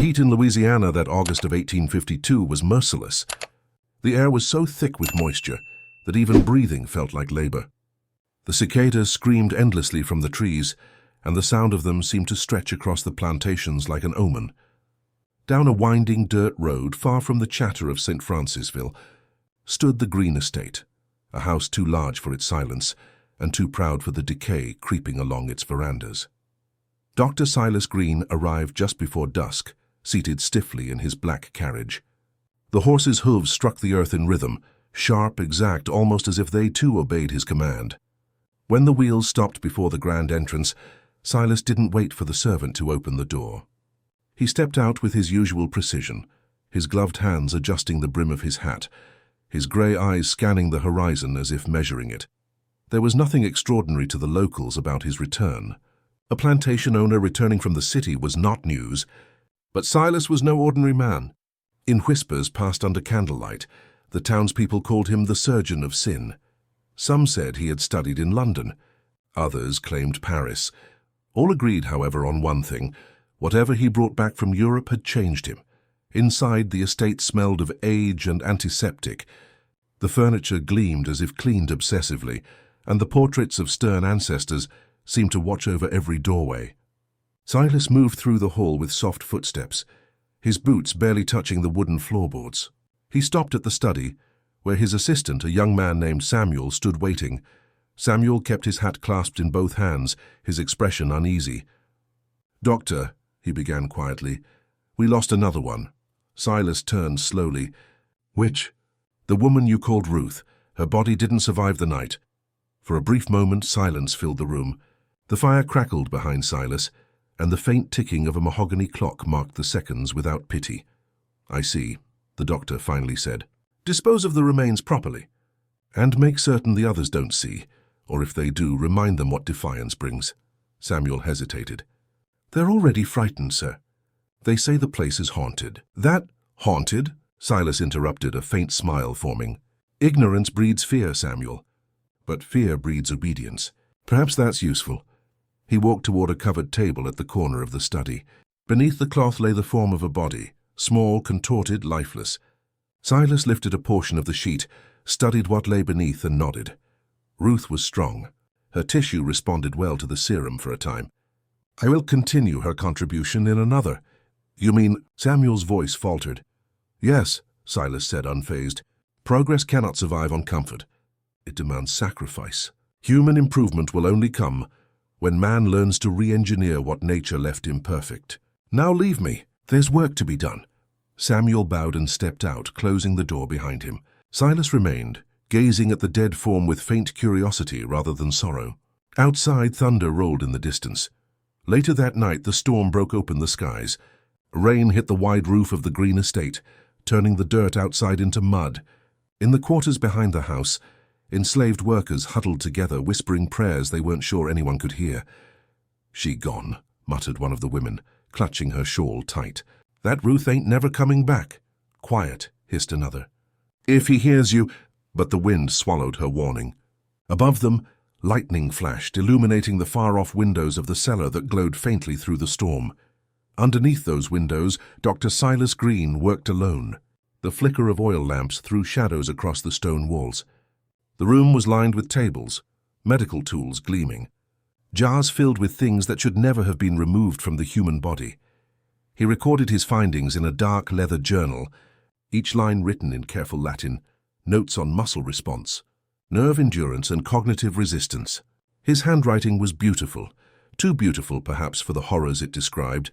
heat in Louisiana that August of 1852 was merciless. The air was so thick with moisture that even breathing felt like labor. The cicadas screamed endlessly from the trees, and the sound of them seemed to stretch across the plantations like an omen. Down a winding dirt road, far from the chatter of St. Francisville, stood the Green Estate, a house too large for its silence and too proud for the decay creeping along its verandas. Dr. Silas Green arrived just before dusk, seated stiffly in his black carriage. The horse's hooves struck the earth in rhythm, sharp, exact, almost as if they too obeyed his command. When the wheels stopped before the grand entrance, Silas didn't wait for the servant to open the door. He stepped out with his usual precision, his gloved hands adjusting the brim of his hat, his grey eyes scanning the horizon as if measuring it. There was nothing extraordinary to the locals about his return. A plantation owner returning from the city was not news, but Silas was no ordinary man. In whispers passed under candlelight, the townspeople called him the surgeon of sin. Some said he had studied in London. Others claimed Paris. All agreed, however, on one thing. Whatever he brought back from Europe had changed him. Inside, the estate smelled of age and antiseptic. The furniture gleamed as if cleaned obsessively, and the portraits of stern ancestors seemed to watch over every doorway. Silas moved through the hall with soft footsteps, his boots barely touching the wooden floorboards. He stopped at the study, where his assistant, a young man named Samuel, stood waiting. Samuel kept his hat clasped in both hands, his expression uneasy. "Doctor," he began quietly, "we lost another one." Silas turned slowly. "Which?" "The woman you called Ruth. Her body didn't survive the night." For a brief moment, silence filled the room. The fire crackled behind Silas, and the faint ticking of a mahogany clock marked the seconds without pity. "I see," the doctor finally said. "Dispose of the remains properly, and make certain the others don't see, or if they do, remind them what defiance brings." Samuel hesitated. "They're already frightened, sir. They say the place is haunted." "That haunted?" Silas interrupted, a faint smile forming. "Ignorance breeds fear, Samuel. But fear breeds obedience. Perhaps that's useful." He walked toward a covered table at the corner of the study. Beneath the cloth lay the form of a body, small, contorted, lifeless. Silas lifted a portion of the sheet, studied what lay beneath, and nodded. Ruth was strong. Her tissue responded well to the serum for a time. "I will continue her contribution in another." "You mean—" Samuel's voice faltered. "Yes," Silas said, unfazed. "Progress cannot survive on comfort. It demands sacrifice. Human improvement will only come when man learns to re-engineer what nature left imperfect. Now leave me. There's work to be done." Samuel bowed and stepped out, closing the door behind him. Silas remained, gazing at the dead form with faint curiosity rather than sorrow. Outside, thunder rolled in the distance. Later that night, the storm broke open the skies. Rain hit the wide roof of the Green Estate, turning the dirt outside into mud. In the quarters behind the house, enslaved workers huddled together, whispering prayers they weren't sure anyone could hear. "She gone," muttered one of the women, clutching her shawl tight. "That Ruth ain't never coming back." "Quiet," hissed another. "If he hears you—" But the wind swallowed her warning. Above them, lightning flashed, illuminating the far-off windows of the cellar that glowed faintly through the storm. Underneath those windows, Dr. Silas Green worked alone. The flicker of oil lamps threw shadows across the stone walls. The room was lined with tables, medical tools gleaming, jars filled with things that should never have been removed from the human body. He recorded his findings in a dark leather journal, each line written in careful Latin, notes on muscle response, nerve endurance, and cognitive resistance. His handwriting was beautiful, too beautiful perhaps for the horrors it described.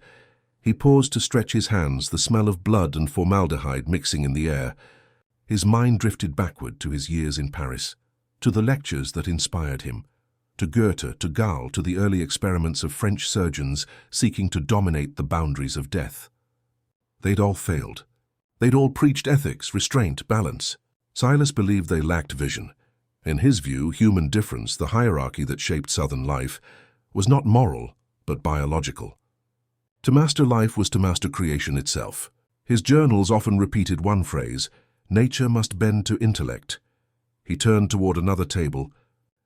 He paused to stretch his hands, the smell of blood and formaldehyde mixing in the air. His mind drifted backward to his years in Paris, to the lectures that inspired him, to Goethe, to Gall, to the early experiments of French surgeons seeking to dominate the boundaries of death. They'd all failed. They'd all preached ethics, restraint, balance. Silas believed they lacked vision. In his view, human difference, the hierarchy that shaped Southern life, was not moral, but biological. To master life was to master creation itself. His journals often repeated one phrase: "Nature must bend to intellect." He turned toward another table.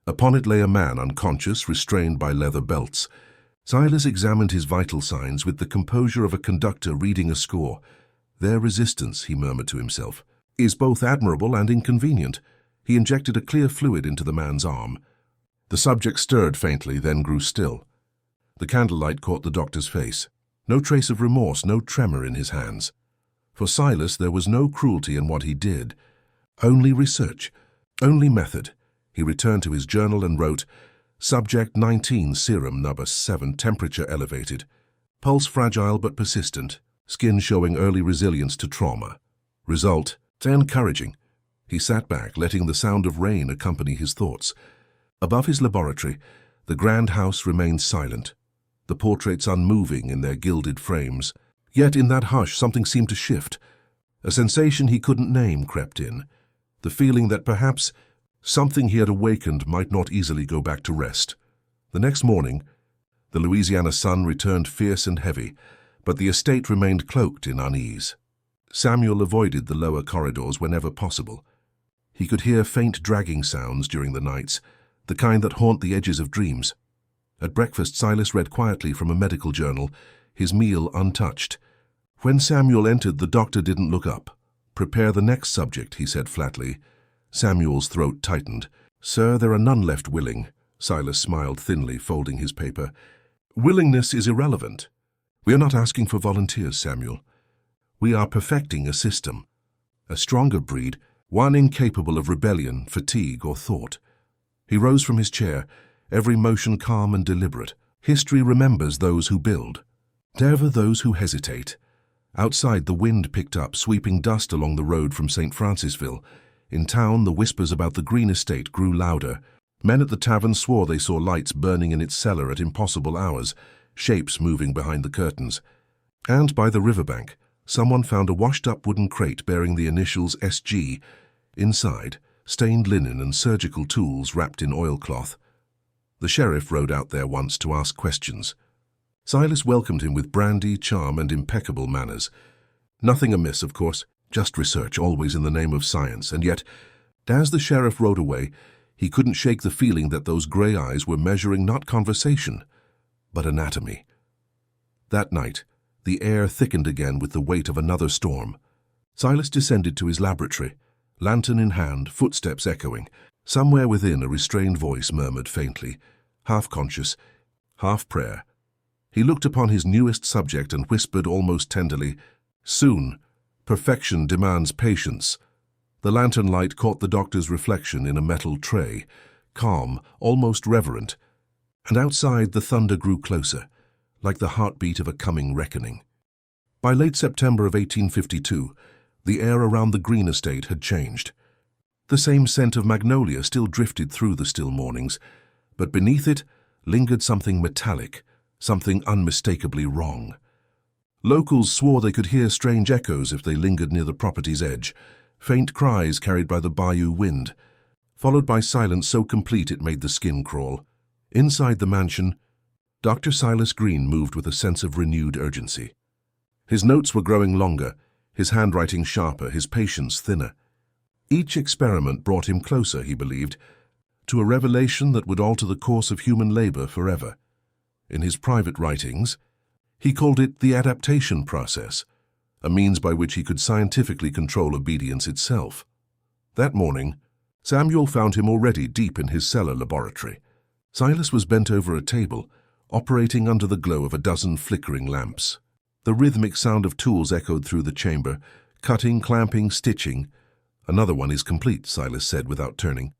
Upon it lay a man, unconscious, restrained by leather belts. Silas examined his vital signs with the composure of a conductor reading a score. Their resistance, he murmured to himself, is both admirable and inconvenient. He injected a clear fluid into the man's arm. The subject stirred faintly, then grew still. The candlelight caught the doctor's face. No trace of remorse, no tremor in his hands. For Silas, there was no cruelty in what he did. Only research, only method. He returned to his journal and wrote, Subject 19, serum number 7, temperature elevated. Pulse fragile but persistent. Skin showing early resilience to trauma. Result, encouraging. He sat back, letting the sound of rain accompany his thoughts. Above his laboratory, the grand house remained silent, the portraits unmoving in their gilded frames. Yet in that hush something seemed to shift. A sensation he couldn't name crept in, the feeling that perhaps something he had awakened might not easily go back to rest. The next morning, the Louisiana sun returned fierce and heavy, but the estate remained cloaked in unease. Samuel avoided the lower corridors whenever possible. He could hear faint dragging sounds during the nights, the kind that haunt the edges of dreams. At breakfast, Silas read quietly from a medical journal, his meal untouched. When Samuel entered, the doctor didn't look up. Prepare the next subject, he said flatly. Samuel's throat tightened. Sir, there are none left willing. Silas smiled thinly, folding his paper. Willingness is irrelevant. We are not asking for volunteers, Samuel. We are perfecting a system. A stronger breed, one incapable of rebellion, fatigue, or thought. He rose from his chair, every motion calm and deliberate. History remembers those who build, never those who hesitate. Outside, the wind picked up, sweeping dust along the road from St. Francisville. In town, the whispers about the green estate grew louder. Men at the tavern swore they saw lights burning in its cellar at impossible hours, shapes moving behind the curtains. And by the riverbank, someone found a washed-up wooden crate bearing the initials SG. Inside, stained linen and surgical tools wrapped in oilcloth. The sheriff rode out there once to ask questions. Silas welcomed him with brandy, charm, and impeccable manners. Nothing amiss, of course, just research, always in the name of science, and yet, as the sheriff rode away, he couldn't shake the feeling that those grey eyes were measuring not conversation, but anatomy. That night, the air thickened again with the weight of another storm. Silas descended to his laboratory, lantern in hand, footsteps echoing. Somewhere within, a restrained voice murmured faintly, half conscious, half prayer. He looked upon his newest subject and whispered almost tenderly, Soon, perfection demands patience. The lantern light caught the doctor's reflection in a metal tray, calm, almost reverent, and outside the thunder grew closer, like the heartbeat of a coming reckoning. By late September of 1852, the air around the green estate had changed. The same scent of magnolia still drifted through the still mornings, but beneath it lingered something metallic, something unmistakably wrong. Locals swore they could hear strange echoes if they lingered near the property's edge, faint cries carried by the bayou wind, followed by silence so complete it made the skin crawl. Inside the mansion, Dr. Silas Green moved with a sense of renewed urgency. His notes were growing longer, his handwriting sharper, his patience thinner. Each experiment brought him closer, he believed, to a revelation that would alter the course of human labor forever. In his private writings, he called it the adaptation process, a means by which he could scientifically control obedience itself. That morning, Samuel found him already deep in his cellar laboratory. Silas was bent over a table, operating under the glow of a dozen flickering lamps. The rhythmic sound of tools echoed through the chamber, cutting, clamping, stitching. Another one is complete, Silas said without turning.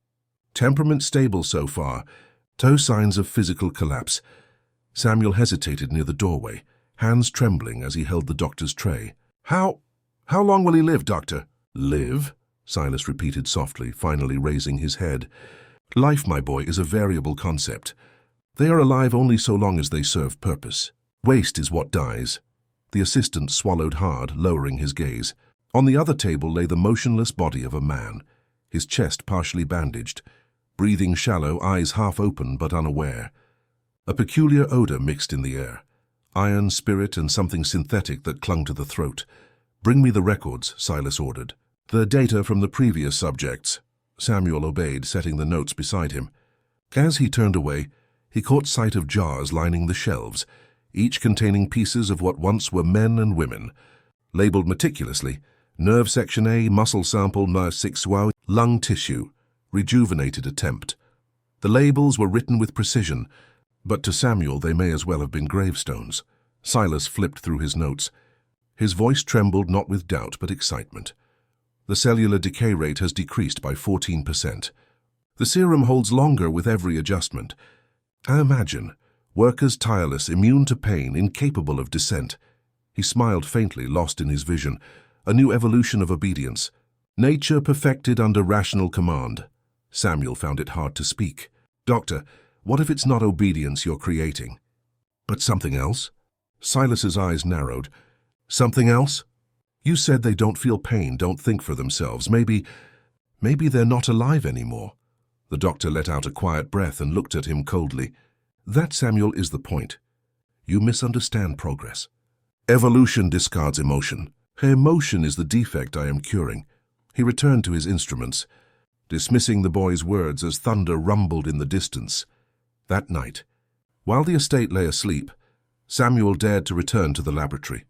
Temperament stable so far, no signs of physical collapse. Samuel hesitated near the doorway, hands trembling as he held the doctor's tray. How long will he live, Doctor? Live? Silas repeated softly, finally raising his head. Life, my boy, is a variable concept. They are alive only so long as they serve purpose. Waste is what dies. The assistant swallowed hard, lowering his gaze. On the other table lay the motionless body of a man, his chest partially bandaged, breathing shallow, eyes half open but unaware. A peculiar odor mixed in the air, iron, spirit, and something synthetic that clung to the throat. Bring me the records, Silas ordered. The data from the previous subjects. Samuel obeyed, setting the notes beside him. As he turned away, He caught sight of jars lining the shelves, each containing pieces of what once were men and women, labeled meticulously: nerve section A, muscle sample nerve 6 wow, lung tissue, rejuvenated attempt. The labels were written with precision, but to Samuel they may as well have been gravestones. Silas flipped through his notes. His voice trembled not with doubt but excitement. The cellular decay rate has decreased by 14%. The serum holds longer with every adjustment. I imagine, workers tireless, immune to pain, incapable of dissent. He smiled faintly, lost in his vision. A new evolution of obedience. Nature perfected under rational command. Samuel found it hard to speak. Doctor, what if it's not obedience you're creating? But something else? Silas's eyes narrowed. Something else? You said they don't feel pain, don't think for themselves. Maybe they're not alive anymore. The doctor let out a quiet breath and looked at him coldly. That, Samuel, is the point. You misunderstand progress. Evolution discards emotion. Her emotion is the defect I am curing. He returned to his instruments, dismissing the boy's words as thunder rumbled in the distance. That night, while the estate lay asleep, Samuel dared to return to the laboratory.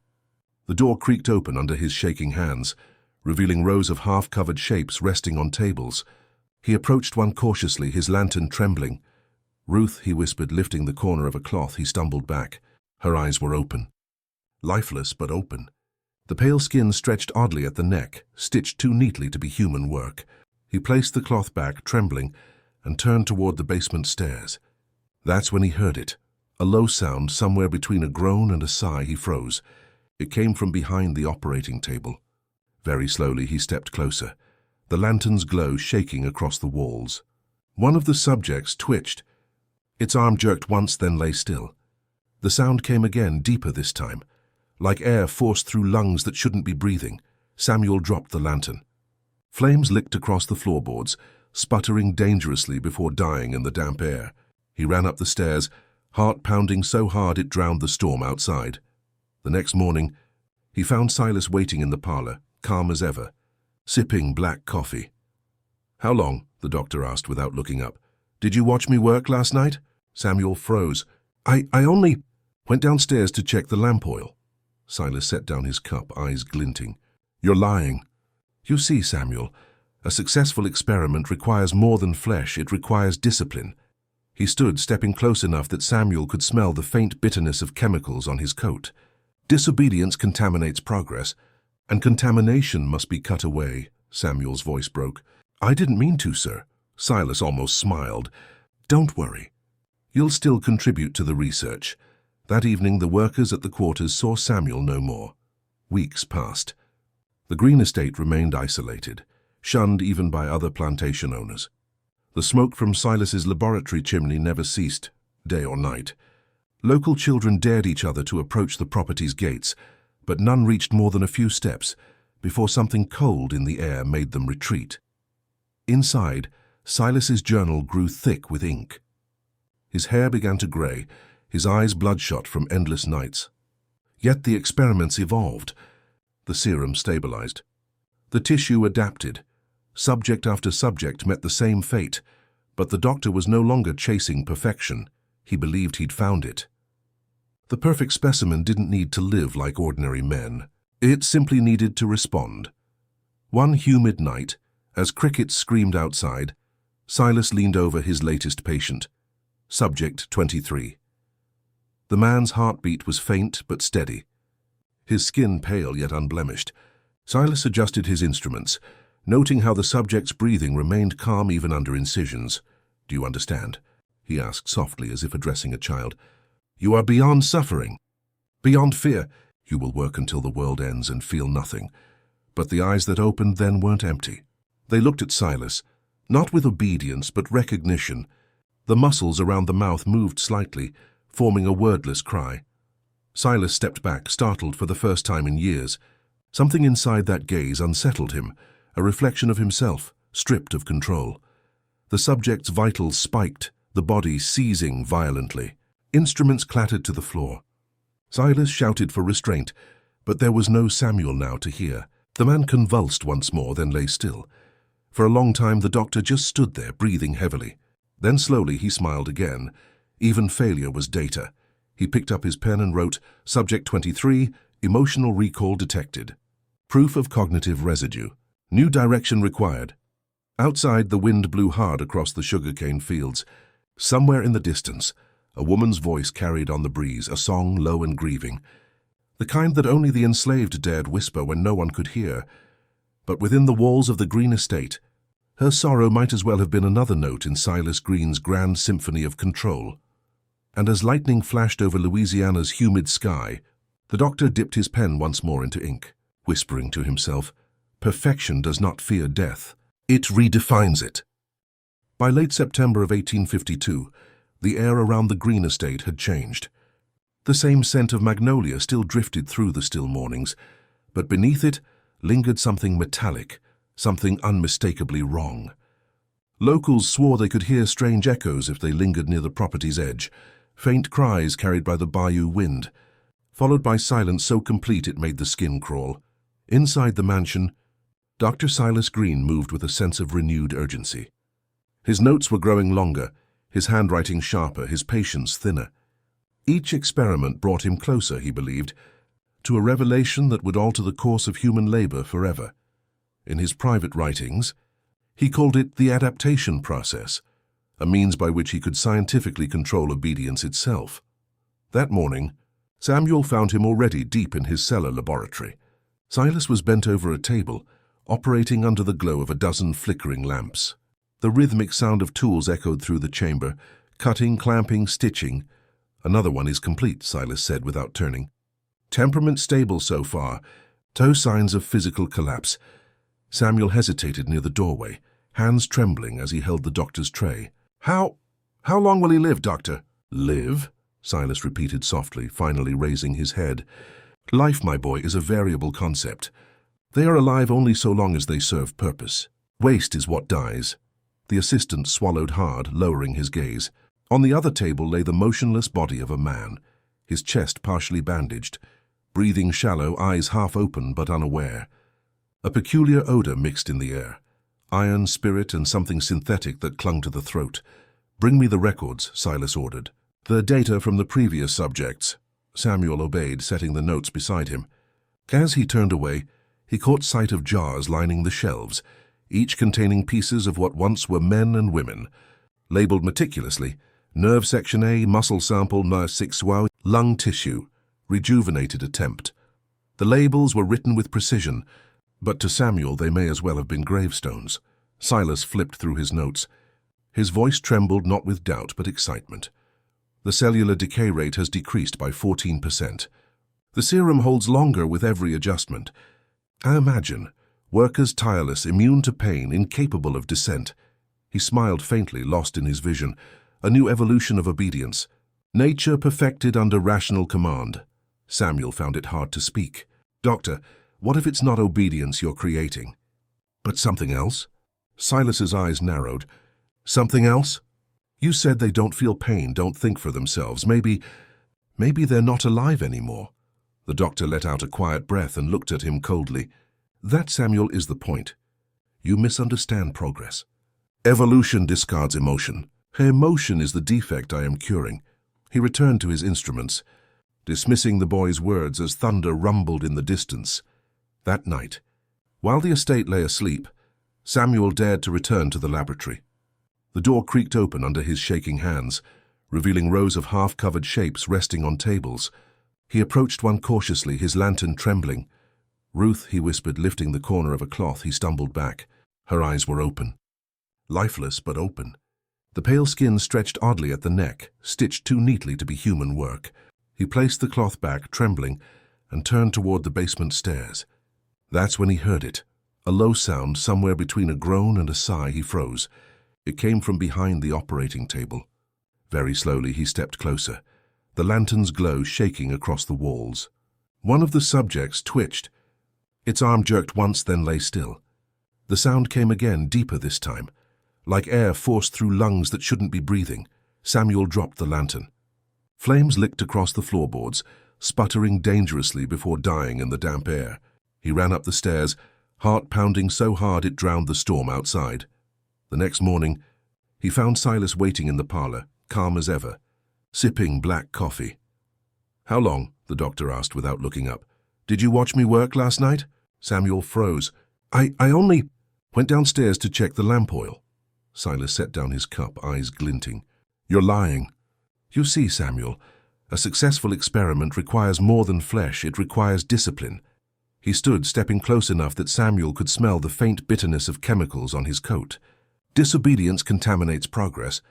The door creaked open under his shaking hands, revealing rows of half-covered shapes resting on tables. He approached one cautiously, his lantern trembling. Ruth, he whispered, lifting the corner of a cloth. He stumbled back. Her eyes were open. Lifeless, but open. The pale skin stretched oddly at the neck, stitched too neatly to be human work. He placed the cloth back, trembling, and turned toward the basement stairs. That's when he heard it. A low sound, somewhere between a groan and a sigh. He froze. It came from behind the operating table. Very slowly he stepped closer, the lantern's glow shaking across the walls. One of the subjects twitched. Its arm jerked once, then lay still. The sound came again, deeper this time, like air forced through lungs that shouldn't be breathing. Samuel dropped the lantern. Flames licked across the floorboards, sputtering dangerously before dying in the damp air. He ran up the stairs, heart pounding so hard it drowned the storm outside. The next morning, he found Silas waiting in the parlor, calm as ever, sipping black coffee. "How long?" the doctor asked without looking up. "Did you watch me work last night?" Samuel froze. I only went downstairs to check the lamp oil." Silas set down his cup, eyes glinting. "You're lying." "You see, Samuel, a successful experiment requires more than flesh. It requires discipline." He stood, stepping close enough that Samuel could smell the faint bitterness of chemicals on his coat. "Disobedience contaminates progress, and contamination must be cut away." Samuel's voice broke. "I didn't mean to, sir." Silas almost smiled. "Don't worry. You'll still contribute to the research." That evening, the workers at the quarters saw Samuel no more. Weeks passed. The green estate remained isolated, shunned even by other plantation owners. The smoke from Silas's laboratory chimney never ceased, day or night. Local children dared each other to approach the property's gates, but none reached more than a few steps before something cold in the air made them retreat. Inside, Silas's journal grew thick with ink. His hair began to gray, his eyes bloodshot from endless nights. Yet the experiments evolved. The serum stabilized. The tissue adapted. Subject after subject met the same fate, but the doctor was no longer chasing perfection. He believed he'd found it. The perfect specimen didn't need to live like ordinary men. It simply needed to respond. One humid night, as crickets screamed outside, Silas leaned over his latest patient, subject 23. The man's heartbeat was faint but steady, his skin pale yet unblemished. Silas adjusted his instruments, noting how the subject's breathing remained calm even under incisions. "Do you understand?" he asked softly, as if addressing a child. "You are beyond suffering, beyond fear. You will work until the world ends and feel nothing." But the eyes that opened then weren't empty. They looked at Silas, not with obedience but recognition. The muscles around the mouth moved slightly, forming a wordless cry. Silas stepped back, startled for the first time in years. Something inside that gaze unsettled him, a reflection of himself, stripped of control. The subject's vitals spiked, the body seizing violently. Instruments clattered to the floor. Silas shouted for restraint, but there was no Samuel now to hear. The man convulsed once more, then lay still. For a long time the doctor just stood there, breathing heavily. Then slowly he smiled again, Even failure was data. He picked up his pen and wrote, Subject 23, emotional recall detected. Proof of cognitive residue. New direction required. Outside, the wind blew hard across the sugarcane fields. Somewhere in the distance, a woman's voice carried on the breeze, a song low and grieving. The kind that only the enslaved dared whisper when no one could hear. But within the walls of the green estate, her sorrow might as well have been another note in Silas Green's grand symphony of control. And as lightning flashed over Louisiana's humid sky, the doctor dipped his pen once more into ink, whispering to himself, Perfection does not fear death. It redefines it. By late September of 1852, the air around the green estate had changed. The same scent of magnolia still drifted through the still mornings, but beneath it lingered something metallic, something unmistakably wrong. Locals swore they could hear strange echoes if they lingered near the property's edge, faint cries carried by the bayou wind, followed by silence so complete it made the skin crawl. Inside the mansion, Dr. Silas Green moved with a sense of renewed urgency. His notes were growing longer, his handwriting sharper, his patience thinner. Each experiment brought him closer, he believed, to a revelation that would alter the course of human labor forever. In his private writings, he called it the adaptation process, a means by which he could scientifically control obedience itself. That morning, Samuel found him already deep in his cellar laboratory. Silas was bent over a table, operating under the glow of a dozen flickering lamps. The rhythmic sound of tools echoed through the chamber, cutting, clamping, stitching. Another one is complete, Silas said without turning. Temperament stable so far, no signs of physical collapse. Samuel hesitated near the doorway, hands trembling as he held the doctor's tray. How long will he live, Doctor? Live? Silas repeated softly, finally raising his head. Life, my boy, is a variable concept. They are alive only so long as they serve purpose. Waste is what dies. The assistant swallowed hard, lowering his gaze. On the other table lay the motionless body of a man, his chest partially bandaged, breathing shallow, eyes half open but unaware. A peculiar odor mixed in the air, iron, spirit, and something synthetic that clung to the throat. Bring me the records, Silas ordered. The data from the previous subjects. Samuel obeyed, setting the notes beside him. As he turned away, he caught sight of jars lining the shelves, each containing pieces of what once were men and women, labeled meticulously, nerve section A, muscle sample, nerve 6 wow, lung tissue, rejuvenated attempt. The labels were written with precision, but to Samuel they may as well have been gravestones. Silas flipped through his notes. His voice trembled not with doubt but excitement. The cellular decay rate has decreased by 14%. The serum holds longer with every adjustment. I imagine, workers tireless, immune to pain, incapable of dissent. He smiled faintly, lost in his vision. A new evolution of obedience. Nature perfected under rational command. Samuel found it hard to speak. Doctor, what if it's not obedience you're creating? But something else? Silas's eyes narrowed. Something else? You said they don't feel pain, don't think for themselves. Maybe they're not alive anymore. The doctor let out a quiet breath and looked at him coldly. That, Samuel, is the point. You misunderstand progress. Evolution discards emotion. Her emotion is the defect I am curing. He returned to his instruments, dismissing the boy's words as thunder rumbled in the distance. That night, while the estate lay asleep, Samuel dared to return to the laboratory. The door creaked open under his shaking hands, revealing rows of half-covered shapes resting on tables. He approached one cautiously, his lantern trembling. Ruth, he whispered, lifting the corner of a cloth. He stumbled back. Her eyes were open. Lifeless, but open. The pale skin stretched oddly at the neck, stitched too neatly to be human work. He placed the cloth back, trembling, and turned toward the basement stairs. That's when he heard it. A low sound, somewhere between a groan and a sigh. He froze. It came from behind the operating table. Very slowly he stepped closer, the lantern's glow shaking across the walls. One of the subjects twitched. Its arm jerked once, then lay still. The sound came again, deeper this time, like air forced through lungs that shouldn't be breathing. Samuel dropped the lantern. Flames licked across the floorboards, sputtering dangerously before dying in the damp air. He ran up the stairs, heart pounding so hard it drowned the storm outside. The next morning, he found Silas waiting in the parlor, calm as ever. sipping black coffee. "How long?" the doctor asked without looking up. "Did you watch me work last night?" Samuel froze. I only went downstairs to check the lamp oil." Silas set down his cup, eyes glinting. "You're lying." "You see, Samuel, a successful experiment requires more than flesh, it requires discipline." He stood, stepping close enough that Samuel could smell the faint bitterness of chemicals on his coat. "Disobedience contaminates progress,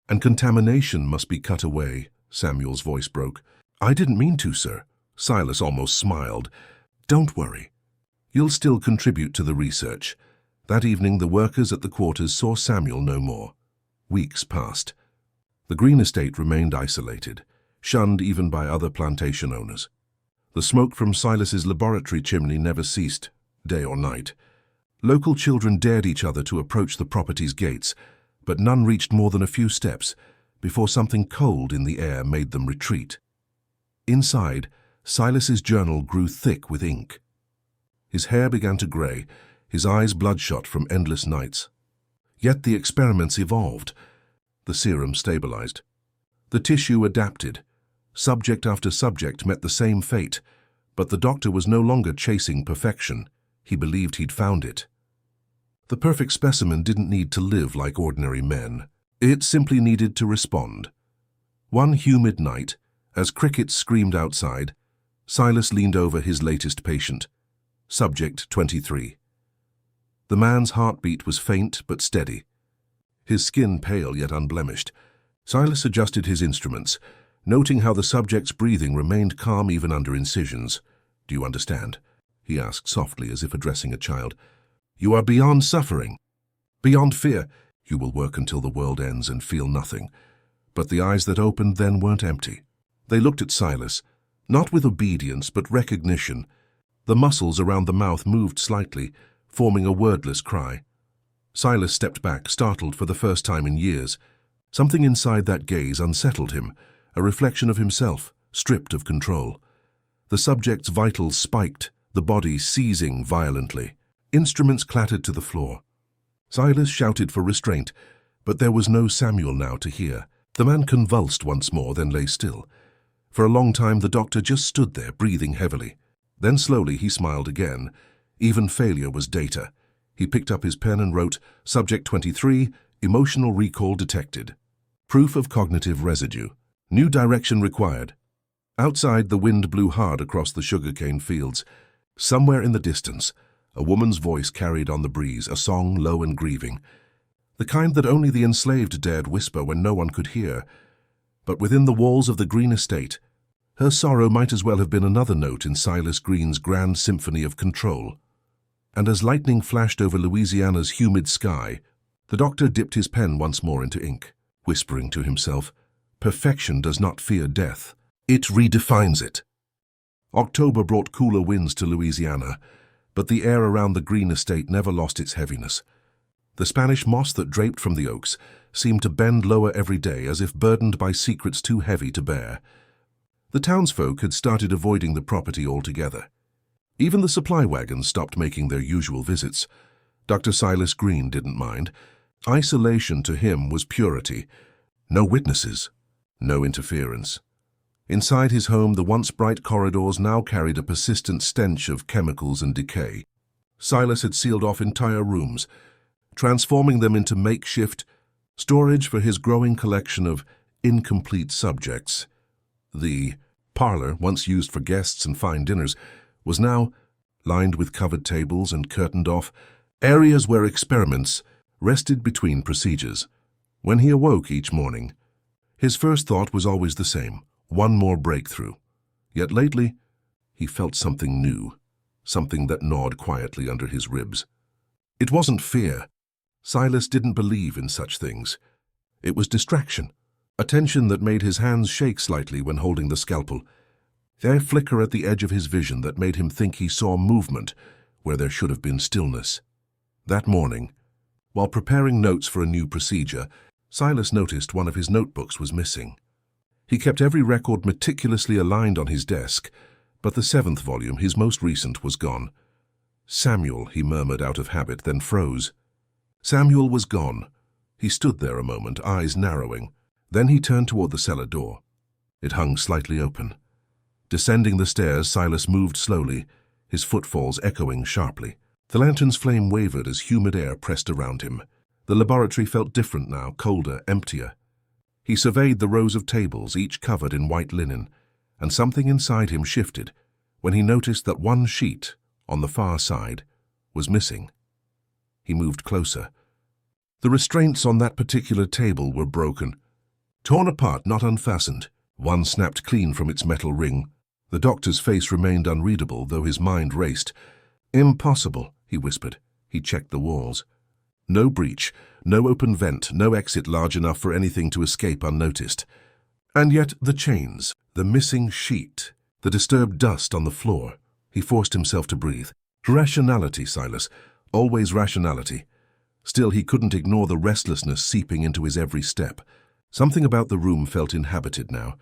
and contamination must be cut away." Samuel's voice broke. "I didn't mean to, sir." Silas almost smiled. "Don't worry. You'll still contribute to the research." That evening, the workers at the quarters saw Samuel no more. Weeks passed. The green estate remained isolated, shunned even by other plantation owners. The smoke from Silas's laboratory chimney never ceased, day or night. Local children dared each other to approach the property's gates, but none reached more than a few steps before something cold in the air made them retreat. Inside, Silas's journal grew thick with ink. His hair began to gray, his eyes bloodshot from endless nights. Yet the experiments evolved. The serum stabilized. The tissue adapted. Subject after subject met the same fate, but the doctor was no longer chasing perfection. He believed he'd found it. The perfect specimen didn't need to live like ordinary men. It simply needed to respond. One humid night, as crickets screamed outside, Silas leaned over his latest patient, Subject 23. The man's heartbeat was faint but steady, his skin pale yet unblemished. Silas adjusted his instruments, noting how the subject's breathing remained calm even under incisions. "Do you understand?" he asked softly, as if addressing a child. "You are beyond suffering, beyond fear. You will work until the world ends and feel nothing." But the eyes that opened then weren't empty. They looked at Silas, not with obedience but recognition. The muscles around the mouth moved slightly, forming a wordless cry. Silas stepped back, startled for the first time in years. Something inside that gaze unsettled him, a reflection of himself, stripped of control. The subject's vitals spiked, the body seizing violently. Instruments clattered to the floor. Silas shouted for restraint, but there was no Samuel now to hear. The man convulsed once more, then lay still. For a long time the doctor just stood there, breathing heavily. Then slowly he smiled again. Even failure was data. He picked up his pen and wrote, "Subject 23, emotional recall detected. Proof of cognitive residue. New direction required." Outside, the wind blew hard across the sugarcane fields. Somewhere in the distance, a woman's voice carried on the breeze, a song low and grieving. The kind that only the enslaved dared whisper when no one could hear. But within the walls of the green estate, her sorrow might as well have been another note in Silas Green's grand symphony of control. And as lightning flashed over Louisiana's humid sky, the doctor dipped his pen once more into ink, whispering to himself, "Perfection does not fear death. It redefines it." October brought cooler winds to Louisiana, but the air around the green estate never lost its heaviness. The Spanish moss that draped from the oaks seemed to bend lower every day, as if burdened by secrets too heavy to bear. The townsfolk had started avoiding the property altogether. Even the supply wagons stopped making their usual visits. Dr. Silas Green didn't mind. Isolation to him was purity. No witnesses, no interference. Inside his home, the once bright corridors now carried a persistent stench of chemicals and decay. Silas had sealed off entire rooms, transforming them into makeshift storage for his growing collection of incomplete subjects. The parlor, once used for guests and fine dinners, was now lined with covered tables and curtained off, areas where experiments rested between procedures. When he awoke each morning, his first thought was always the same: one more breakthrough. Yet lately, he felt something new, something that gnawed quietly under his ribs. It wasn't fear. Silas didn't believe in such things. It was distraction, a tension that made his hands shake slightly when holding the scalpel, a flicker at the edge of his vision that made him think he saw movement where there should have been stillness. That morning, while preparing notes for a new procedure, Silas noticed one of his notebooks was missing. He kept every record meticulously aligned on his desk, but the 7th volume, his most recent, was gone. "Samuel," he murmured out of habit, then froze. Samuel was gone. He stood there a moment, eyes narrowing. Then he turned toward the cellar door. It hung slightly open. Descending the stairs, Silas moved slowly, his footfalls echoing sharply. The lantern's flame wavered as humid air pressed around him. The laboratory felt different now, colder, emptier. He surveyed the rows of tables, each covered in white linen, and something inside him shifted when he noticed that one sheet, on the far side, was missing. He moved closer. The restraints on that particular table were broken. Torn apart, not unfastened. One snapped clean from its metal ring. The doctor's face remained unreadable, though his mind raced. "Impossible," he whispered. He checked the walls. No breach, no open vent, no exit large enough for anything to escape unnoticed. And yet the chains, the missing sheet, the disturbed dust on the floor. He forced himself to breathe. Rationality, Silas. Always rationality. Still, he couldn't ignore the restlessness seeping into his every step. Something about the room felt inhabited now,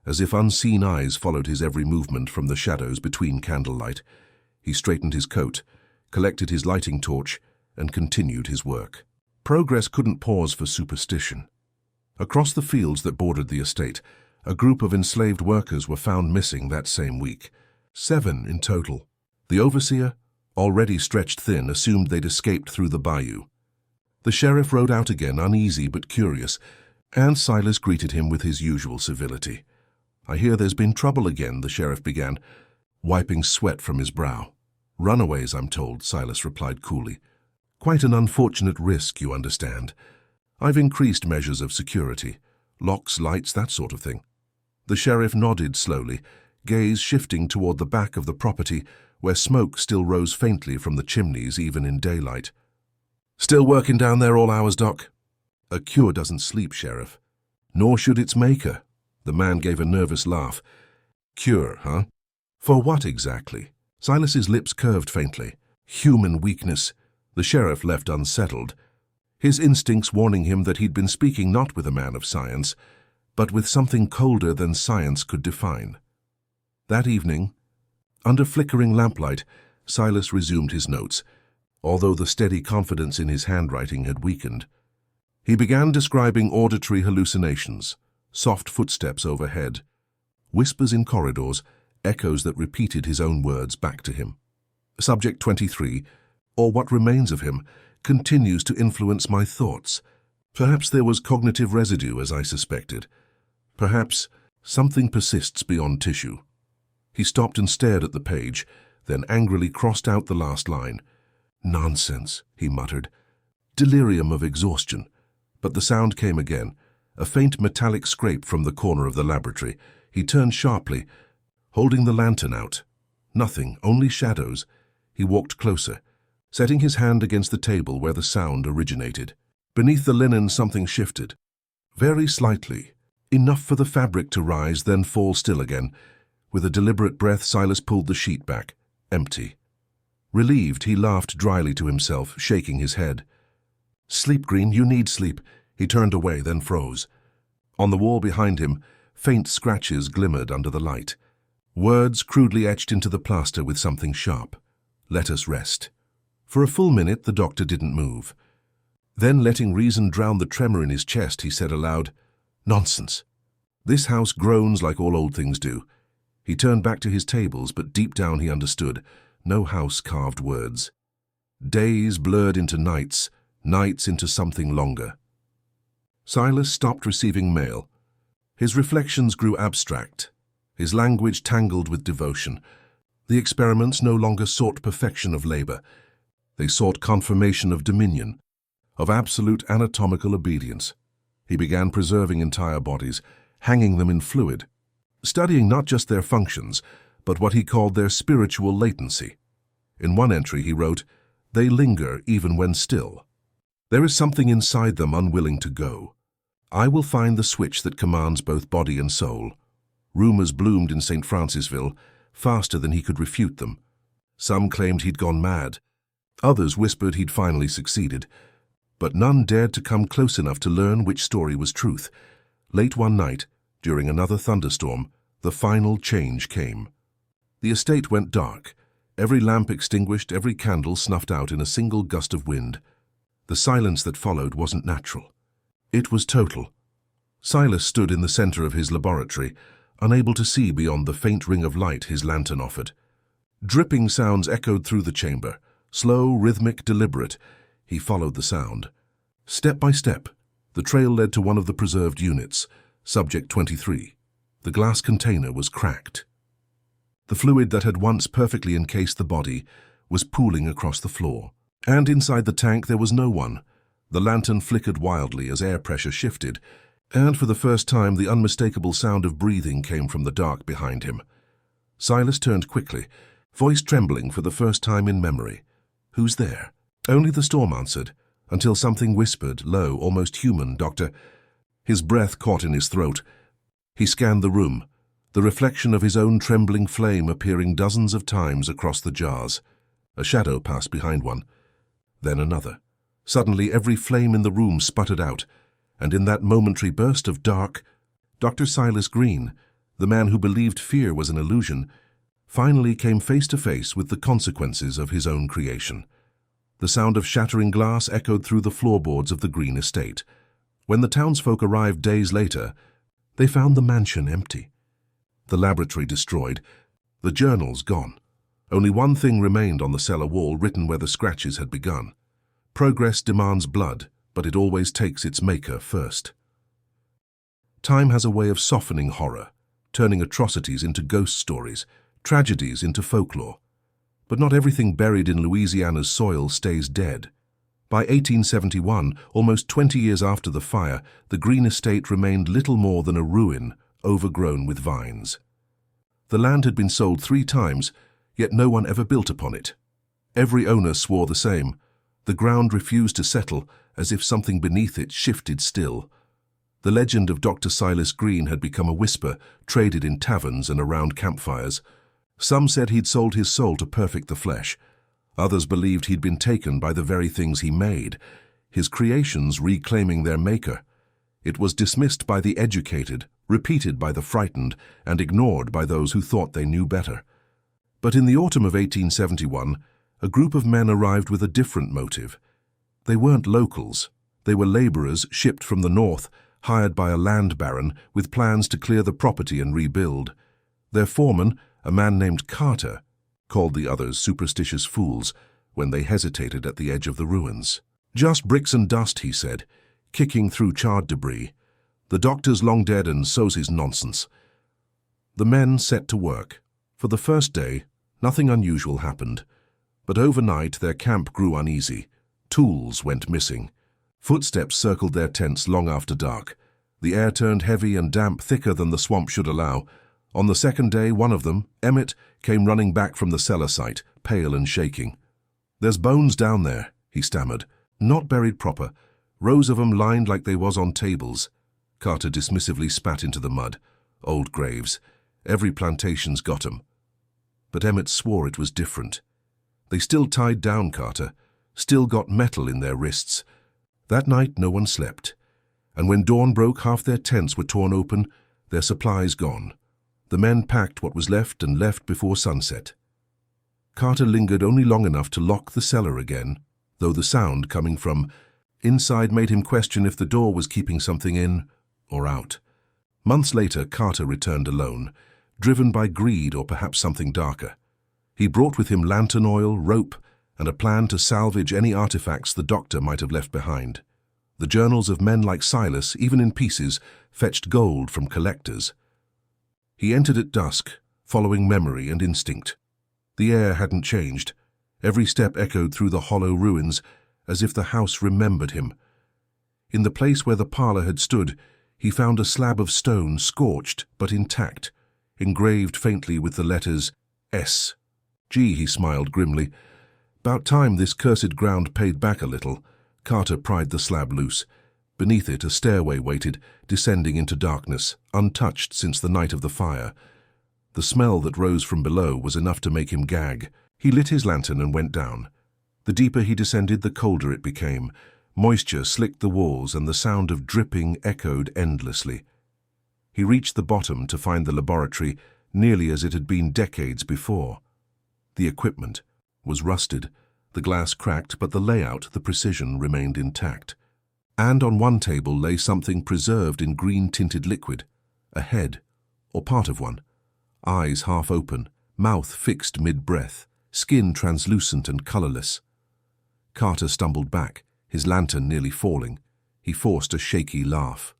as if unseen eyes followed his every movement from the shadows between candlelight. He straightened his coat, collected his lighting torch, and continued his work. Progress couldn't pause for superstition. Across the fields that bordered the estate, a group of enslaved workers were found missing that same week. 7 in total. The overseer, already stretched thin, assumed they'd escaped through the bayou. The sheriff rode out again, uneasy but curious, and Silas greeted him with his usual civility. "I hear there's been trouble again," the sheriff began, wiping sweat from his brow. "Runaways, I'm told," Silas replied coolly. "Quite an unfortunate risk, you understand. I've increased measures of security. Locks, lights, that sort of thing." The sheriff nodded slowly, gaze shifting toward the back of the property, where smoke still rose faintly from the chimneys even in daylight. "Still working down there all hours, Doc?" "A cure doesn't sleep, Sheriff. Nor should its maker." The man gave a nervous laugh. "Cure, huh? For what exactly?" Silas's lips curved faintly. "Human weakness." The sheriff left unsettled, his instincts warning him that he'd been speaking not with a man of science, but with something colder than science could define. That evening, under flickering lamplight, Silas resumed his notes, although the steady confidence in his handwriting had weakened. He began describing auditory hallucinations, soft footsteps overhead, whispers in corridors, echoes that repeated his own words back to him. Subject 23, or what remains of him, continues to influence my thoughts. Perhaps there was cognitive residue, as I suspected. Perhaps something persists beyond tissue. He stopped and stared at the page, then angrily crossed out the last line. "Nonsense," he muttered. "Delirium of exhaustion." But the sound came again, a faint metallic scrape from the corner of the laboratory. He turned sharply, holding the lantern out. Nothing, only shadows. He walked closer, setting his hand against the table where the sound originated. Beneath the linen something shifted. Very slightly, enough for the fabric to rise, then fall still again. With a deliberate breath, Silas pulled the sheet back, empty. Relieved, he laughed dryly to himself, shaking his head. "Sleep, Green, you need sleep." He turned away, then froze. On the wall behind him, faint scratches glimmered under the light. Words crudely etched into the plaster with something sharp. "Let us rest." For a full minute, the doctor didn't move. Then, letting reason drown the tremor in his chest, he said aloud, "Nonsense. This house groans like all old things do." He turned back to his tables, but deep down he understood. No house carved words. Days blurred into nights, nights into something longer. Silas stopped receiving mail. His reflections grew abstract, his language tangled with devotion. The experiments no longer sought perfection of labor. They sought confirmation of dominion, of absolute anatomical obedience. He began preserving entire bodies, hanging them in fluid, studying not just their functions, but what he called their spiritual latency. In one entry he wrote, "They linger even when still. There is something inside them unwilling to go. I will find the switch that commands both body and soul." Rumors bloomed in St. Francisville, faster than he could refute them. Some claimed he'd gone mad. Others whispered he'd finally succeeded. But none dared to come close enough to learn which story was truth. Late one night, during another thunderstorm, the final change came. The estate went dark, every lamp extinguished, every candle snuffed out in a single gust of wind. The silence that followed wasn't natural. It was total. Silas stood in the center of his laboratory, unable to see beyond the faint ring of light his lantern offered. Dripping sounds echoed through the chamber, slow, rhythmic, deliberate. He followed the sound. Step by step, the trail led to one of the preserved units, Subject 23. The glass container was cracked. The fluid that had once perfectly encased the body was pooling across the floor. And inside the tank there was no one. The lantern flickered wildly as air pressure shifted, and for the first time the unmistakable sound of breathing came from the dark behind him. Silas turned quickly, voice trembling for the first time in memory. "Who's there?" Only the storm answered, until something whispered, low, almost human, "Doctor." His breath caught in his throat. He scanned the room, the reflection of his own trembling flame appearing dozens of times across the jars. A shadow passed behind one, then another. Suddenly every flame in the room sputtered out, and in that momentary burst of dark, Dr. Silas Green, the man who believed fear was an illusion, finally came face to face with the consequences of his own creation. The sound of shattering glass echoed through the floorboards of the Green estate. When the townsfolk arrived days later, they found the mansion empty, the laboratory destroyed, the journals gone. Only one thing remained on the cellar wall, written where the scratches had begun. "Progress demands blood, but it always takes its maker first." Time has a way of softening horror, turning atrocities into ghost stories, tragedies into folklore. But not everything buried in Louisiana's soil stays dead. By 1871, almost 20 years after the fire, the Green estate remained little more than a ruin, overgrown with vines. The land had been sold 3 times, yet no one ever built upon it. Every owner swore the same. The ground refused to settle, as if something beneath it shifted still. The legend of Dr. Silas Green had become a whisper, traded in taverns and around campfires. Some said he'd sold his soul to perfect the flesh. Others believed he'd been taken by the very things he made, his creations reclaiming their maker. It was dismissed by the educated, repeated by the frightened, and ignored by those who thought they knew better. But in the autumn of 1871, a group of men arrived with a different motive. They weren't locals. They were laborers shipped from the north, hired by a land baron with plans to clear the property and rebuild. Their foreman, a man named Carter, called the others superstitious fools when they hesitated at the edge of the ruins. "Just bricks and dust," he said, kicking through charred debris. "The doctor's long dead and so's his nonsense." The men set to work. For the first day, nothing unusual happened. But overnight their camp grew uneasy. Tools went missing. Footsteps circled their tents long after dark. The air turned heavy and damp, thicker than the swamp should allow. On the second day, one of them, Emmett, came running back from the cellar site, pale and shaking. "There's bones down there," he stammered. "Not buried proper. Rows of 'em lined like they was on tables." Carter dismissively spat into the mud. "Old graves. Every plantation's got 'em." But Emmett swore it was different. "They still tied down, Carter. Still got metal in their wrists." That night no one slept. And when dawn broke, half their tents were torn open, their supplies gone. The men packed what was left and left before sunset. Carter lingered only long enough to lock the cellar again, though the sound coming from inside made him question if the door was keeping something in or out. Months later, Carter returned alone, driven by greed or perhaps something darker. He brought with him lantern oil, rope, and a plan to salvage any artifacts the doctor might have left behind. The journals of men like Silas, even in pieces, fetched gold from collectors. He entered at dusk, following memory and instinct. The air hadn't changed. Every step echoed through the hollow ruins, as if the house remembered him. In the place where the parlor had stood, he found a slab of stone, scorched but intact, engraved faintly with the letters S. "Gee," he smiled grimly. "'Bout time this cursed ground paid back a little." Carter pried the slab loose. Beneath it, a stairway waited, descending into darkness, untouched since the night of the fire. The smell that rose from below was enough to make him gag. He lit his lantern and went down. The deeper he descended, the colder it became. Moisture slicked the walls, and the sound of dripping echoed endlessly. He reached the bottom to find the laboratory nearly as it had been decades before. The equipment was rusted, the glass cracked, but the layout, the precision, remained intact. And on one table lay something preserved in green-tinted liquid, a head, or part of one. Eyes half open, mouth fixed mid-breath, skin translucent and colorless. Carter stumbled back, his lantern nearly falling. He forced a shaky laugh.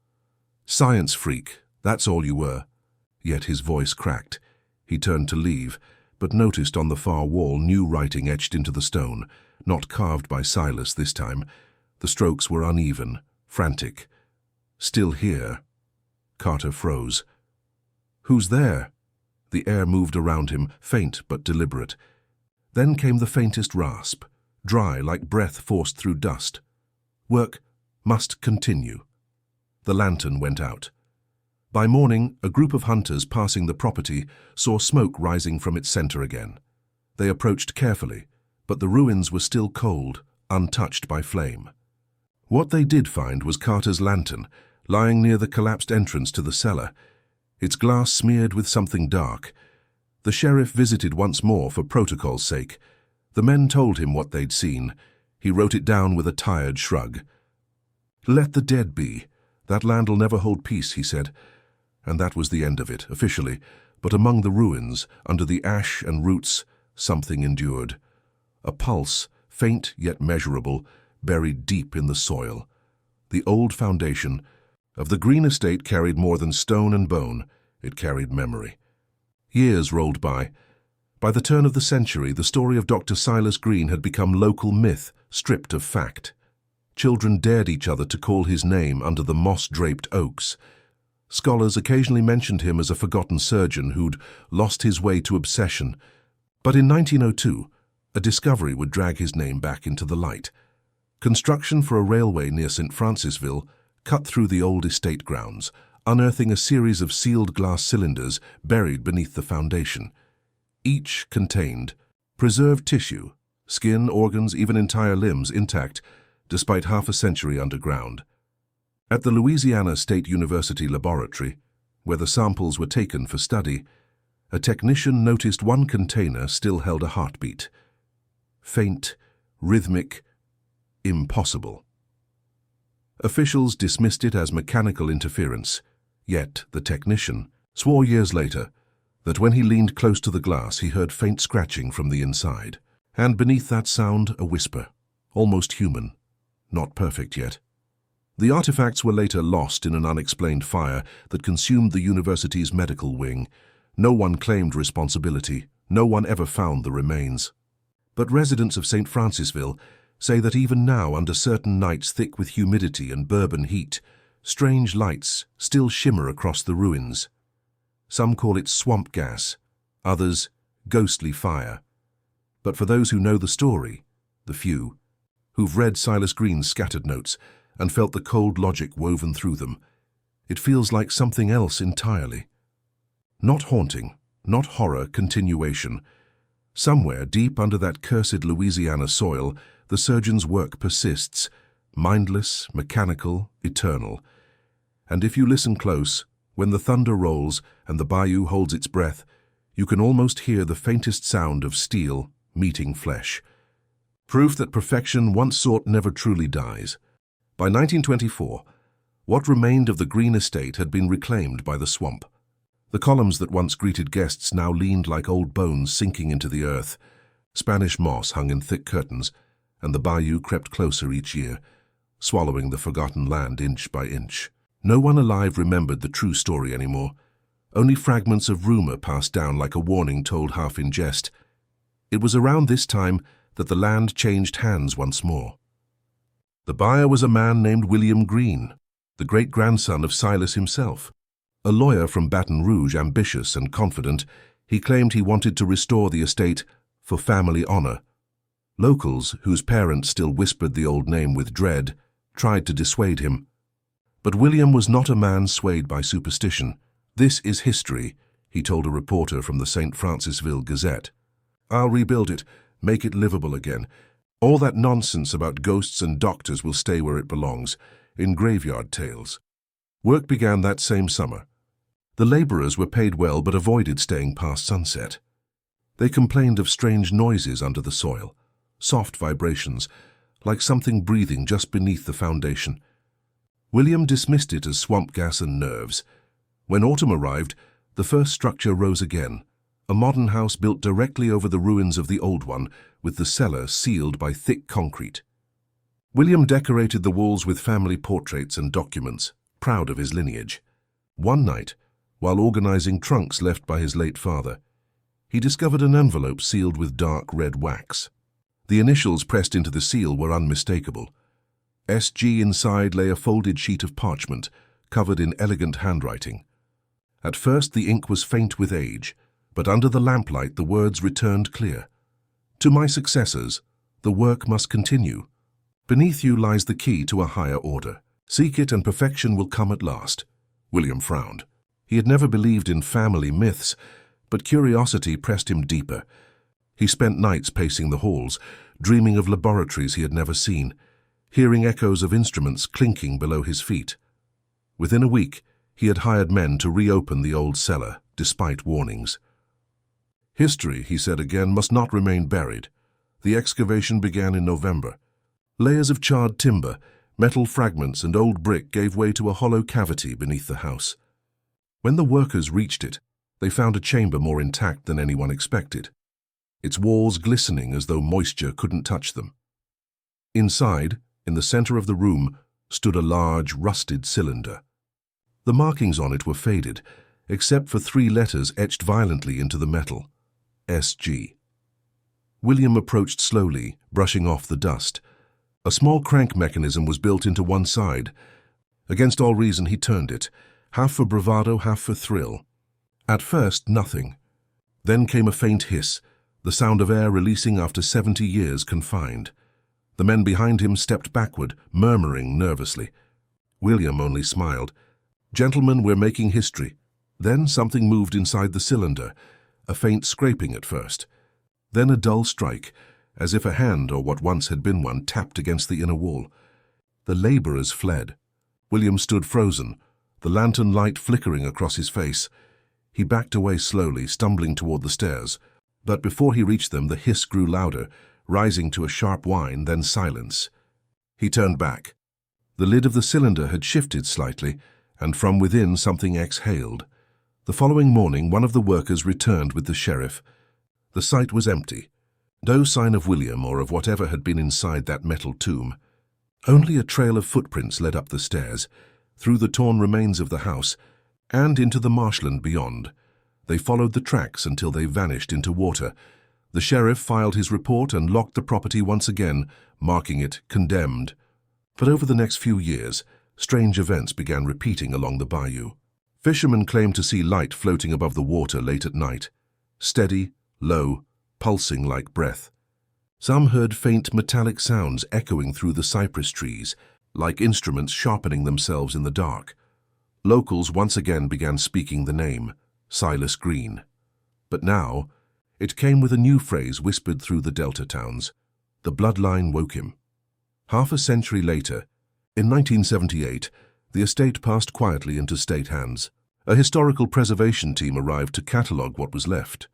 "Science freak, that's all you were." Yet his voice cracked. He turned to leave, but noticed on the far wall new writing etched into the stone, not carved by Silas this time. The strokes were uneven, frantic. "Still here." Carter froze. "Who's there?" The air moved around him, faint but deliberate. Then came the faintest rasp, dry like breath forced through dust. "Work must continue." The lantern went out. By morning, a group of hunters passing the property saw smoke rising from its center again. They approached carefully, but the ruins were still cold, untouched by flame. What they did find was Carter's lantern, lying near the collapsed entrance to the cellar, its glass smeared with something dark. The sheriff visited once more for protocol's sake. The men told him what they'd seen. He wrote it down with a tired shrug. "Let the dead be. That land'll never hold peace," he said. And that was the end of it, officially. But among the ruins, under the ash and roots, something endured. A pulse, faint yet measurable, buried deep in the soil. The old foundation of the green estate carried more than stone and bone. It carried memory. Years rolled by. By the turn of the century, the story of Dr. Silas Green had become local myth, stripped of fact. Children dared each other to call his name under the moss-draped oaks. Scholars occasionally mentioned him as a forgotten surgeon who'd lost his way to obsession. But in 1902, a discovery would drag his name back into the light. Construction for a railway near St. Francisville cut through the old estate grounds, unearthing a series of sealed glass cylinders buried beneath the foundation. Each contained preserved tissue, skin, organs, even entire limbs intact, despite half a century underground. At the Louisiana State University laboratory, where the samples were taken for study, a technician noticed one container still held a heartbeat. Faint, rhythmic, impossible. Officials dismissed it as mechanical interference, yet the technician swore years later that when he leaned close to the glass he heard faint scratching from the inside, and beneath that sound a whisper, almost human, not perfect yet. The artifacts were later lost in an unexplained fire that consumed the university's medical wing. No one claimed responsibility. No one ever found the remains. But residents of St. Francisville say that even now, under certain nights thick with humidity and bourbon heat, strange lights still shimmer across the ruins. Some call it swamp gas, others ghostly fire. But for those who know the story, the few, who've read Silas Green's scattered notes and felt the cold logic woven through them, it feels like something else entirely. Not haunting, not horror, continuation. Somewhere deep under that cursed Louisiana soil, the surgeon's work persists, mindless, mechanical, eternal. And if you listen close, when the thunder rolls and the bayou holds its breath, you can almost hear the faintest sound of steel meeting flesh. Proof that perfection once sought never truly dies. By 1924, what remained of the green estate had been reclaimed by the swamp. The columns that once greeted guests now leaned like old bones sinking into the earth. Spanish moss hung in thick curtains, and the bayou crept closer each year, swallowing the forgotten land inch by inch. No one alive remembered the true story anymore. Only fragments of rumor passed down like a warning told half in jest. It was around this time that the land changed hands once more. The buyer was a man named William Green, the great-grandson of Silas himself. A lawyer from Baton Rouge, ambitious and confident, he claimed he wanted to restore the estate for family honor. Locals, whose parents still whispered the old name with dread, tried to dissuade him. But William was not a man swayed by superstition. "This is history," he told a reporter from the St. Francisville Gazette. "I'll rebuild it, make it livable again. All that nonsense about ghosts and doctors will stay where it belongs, in graveyard tales." Work began that same summer. The laborers were paid well but avoided staying past sunset. They complained of strange noises under the soil, soft vibrations, like something breathing just beneath the foundation. William dismissed it as swamp gas and nerves. When autumn arrived, the first structure rose again, a modern house built directly over the ruins of the old one, with the cellar sealed by thick concrete. William decorated the walls with family portraits and documents, proud of his lineage. One night, while organizing trunks left by his late father, he discovered an envelope sealed with dark red wax. The initials pressed into the seal were unmistakable. S.G. inside lay a folded sheet of parchment, covered in elegant handwriting. At first the ink was faint with age, but under the lamplight the words returned clear. To my successors, the work must continue. Beneath you lies the key to a higher order. Seek it and perfection will come at last. William frowned. He had never believed in family myths, but curiosity pressed him deeper. He spent nights pacing the halls, dreaming of laboratories he had never seen, hearing echoes of instruments clinking below his feet. Within a week, he had hired men to reopen the old cellar, despite warnings. History, he said again, must not remain buried. The excavation began in November. Layers of charred timber, metal fragments and old brick gave way to a hollow cavity beneath the house. When the workers reached it, they found a chamber more intact than anyone expected, its walls glistening as though moisture couldn't touch them. Inside, in the center of the room, stood a large, rusted cylinder. The markings on it were faded, except for 3 letters etched violently into the metal: S.G. William approached slowly, brushing off the dust. A small crank mechanism was built into one side. Against all reason he turned it, half for bravado, half for thrill. At first, nothing. Then came a faint hiss, the sound of air releasing after 70 years confined. The men behind him stepped backward, murmuring nervously. William only smiled. "Gentlemen, we're making history." Then something moved inside the cylinder, a faint scraping at first. Then a dull strike, as if a hand, or what once had been one, tapped against the inner wall. The laborers fled. William stood frozen, the lantern light flickering across his face. He backed away slowly, stumbling toward the stairs. But before he reached them, the hiss grew louder, rising to a sharp whine, then silence. He turned back. The lid of the cylinder had shifted slightly, and from within something exhaled. The following morning, one of the workers returned with the sheriff. The site was empty. No sign of William or of whatever had been inside that metal tomb. Only a trail of footprints led up the stairs, through the torn remains of the house, and into the marshland beyond. They followed the tracks until they vanished into water. The sheriff filed his report and locked the property once again, marking it condemned. But over the next few years, strange events began repeating along the bayou. Fishermen claimed to see light floating above the water late at night, steady, low, pulsing like breath. Some heard faint metallic sounds echoing through the cypress trees, like instruments sharpening themselves in the dark. Locals once again began speaking the name, Silas Green. But now, it came with a new phrase whispered through the Delta towns. The bloodline woke him. Half a century later, in 1978, the estate passed quietly into state hands. A historical preservation team arrived to catalogue what was left.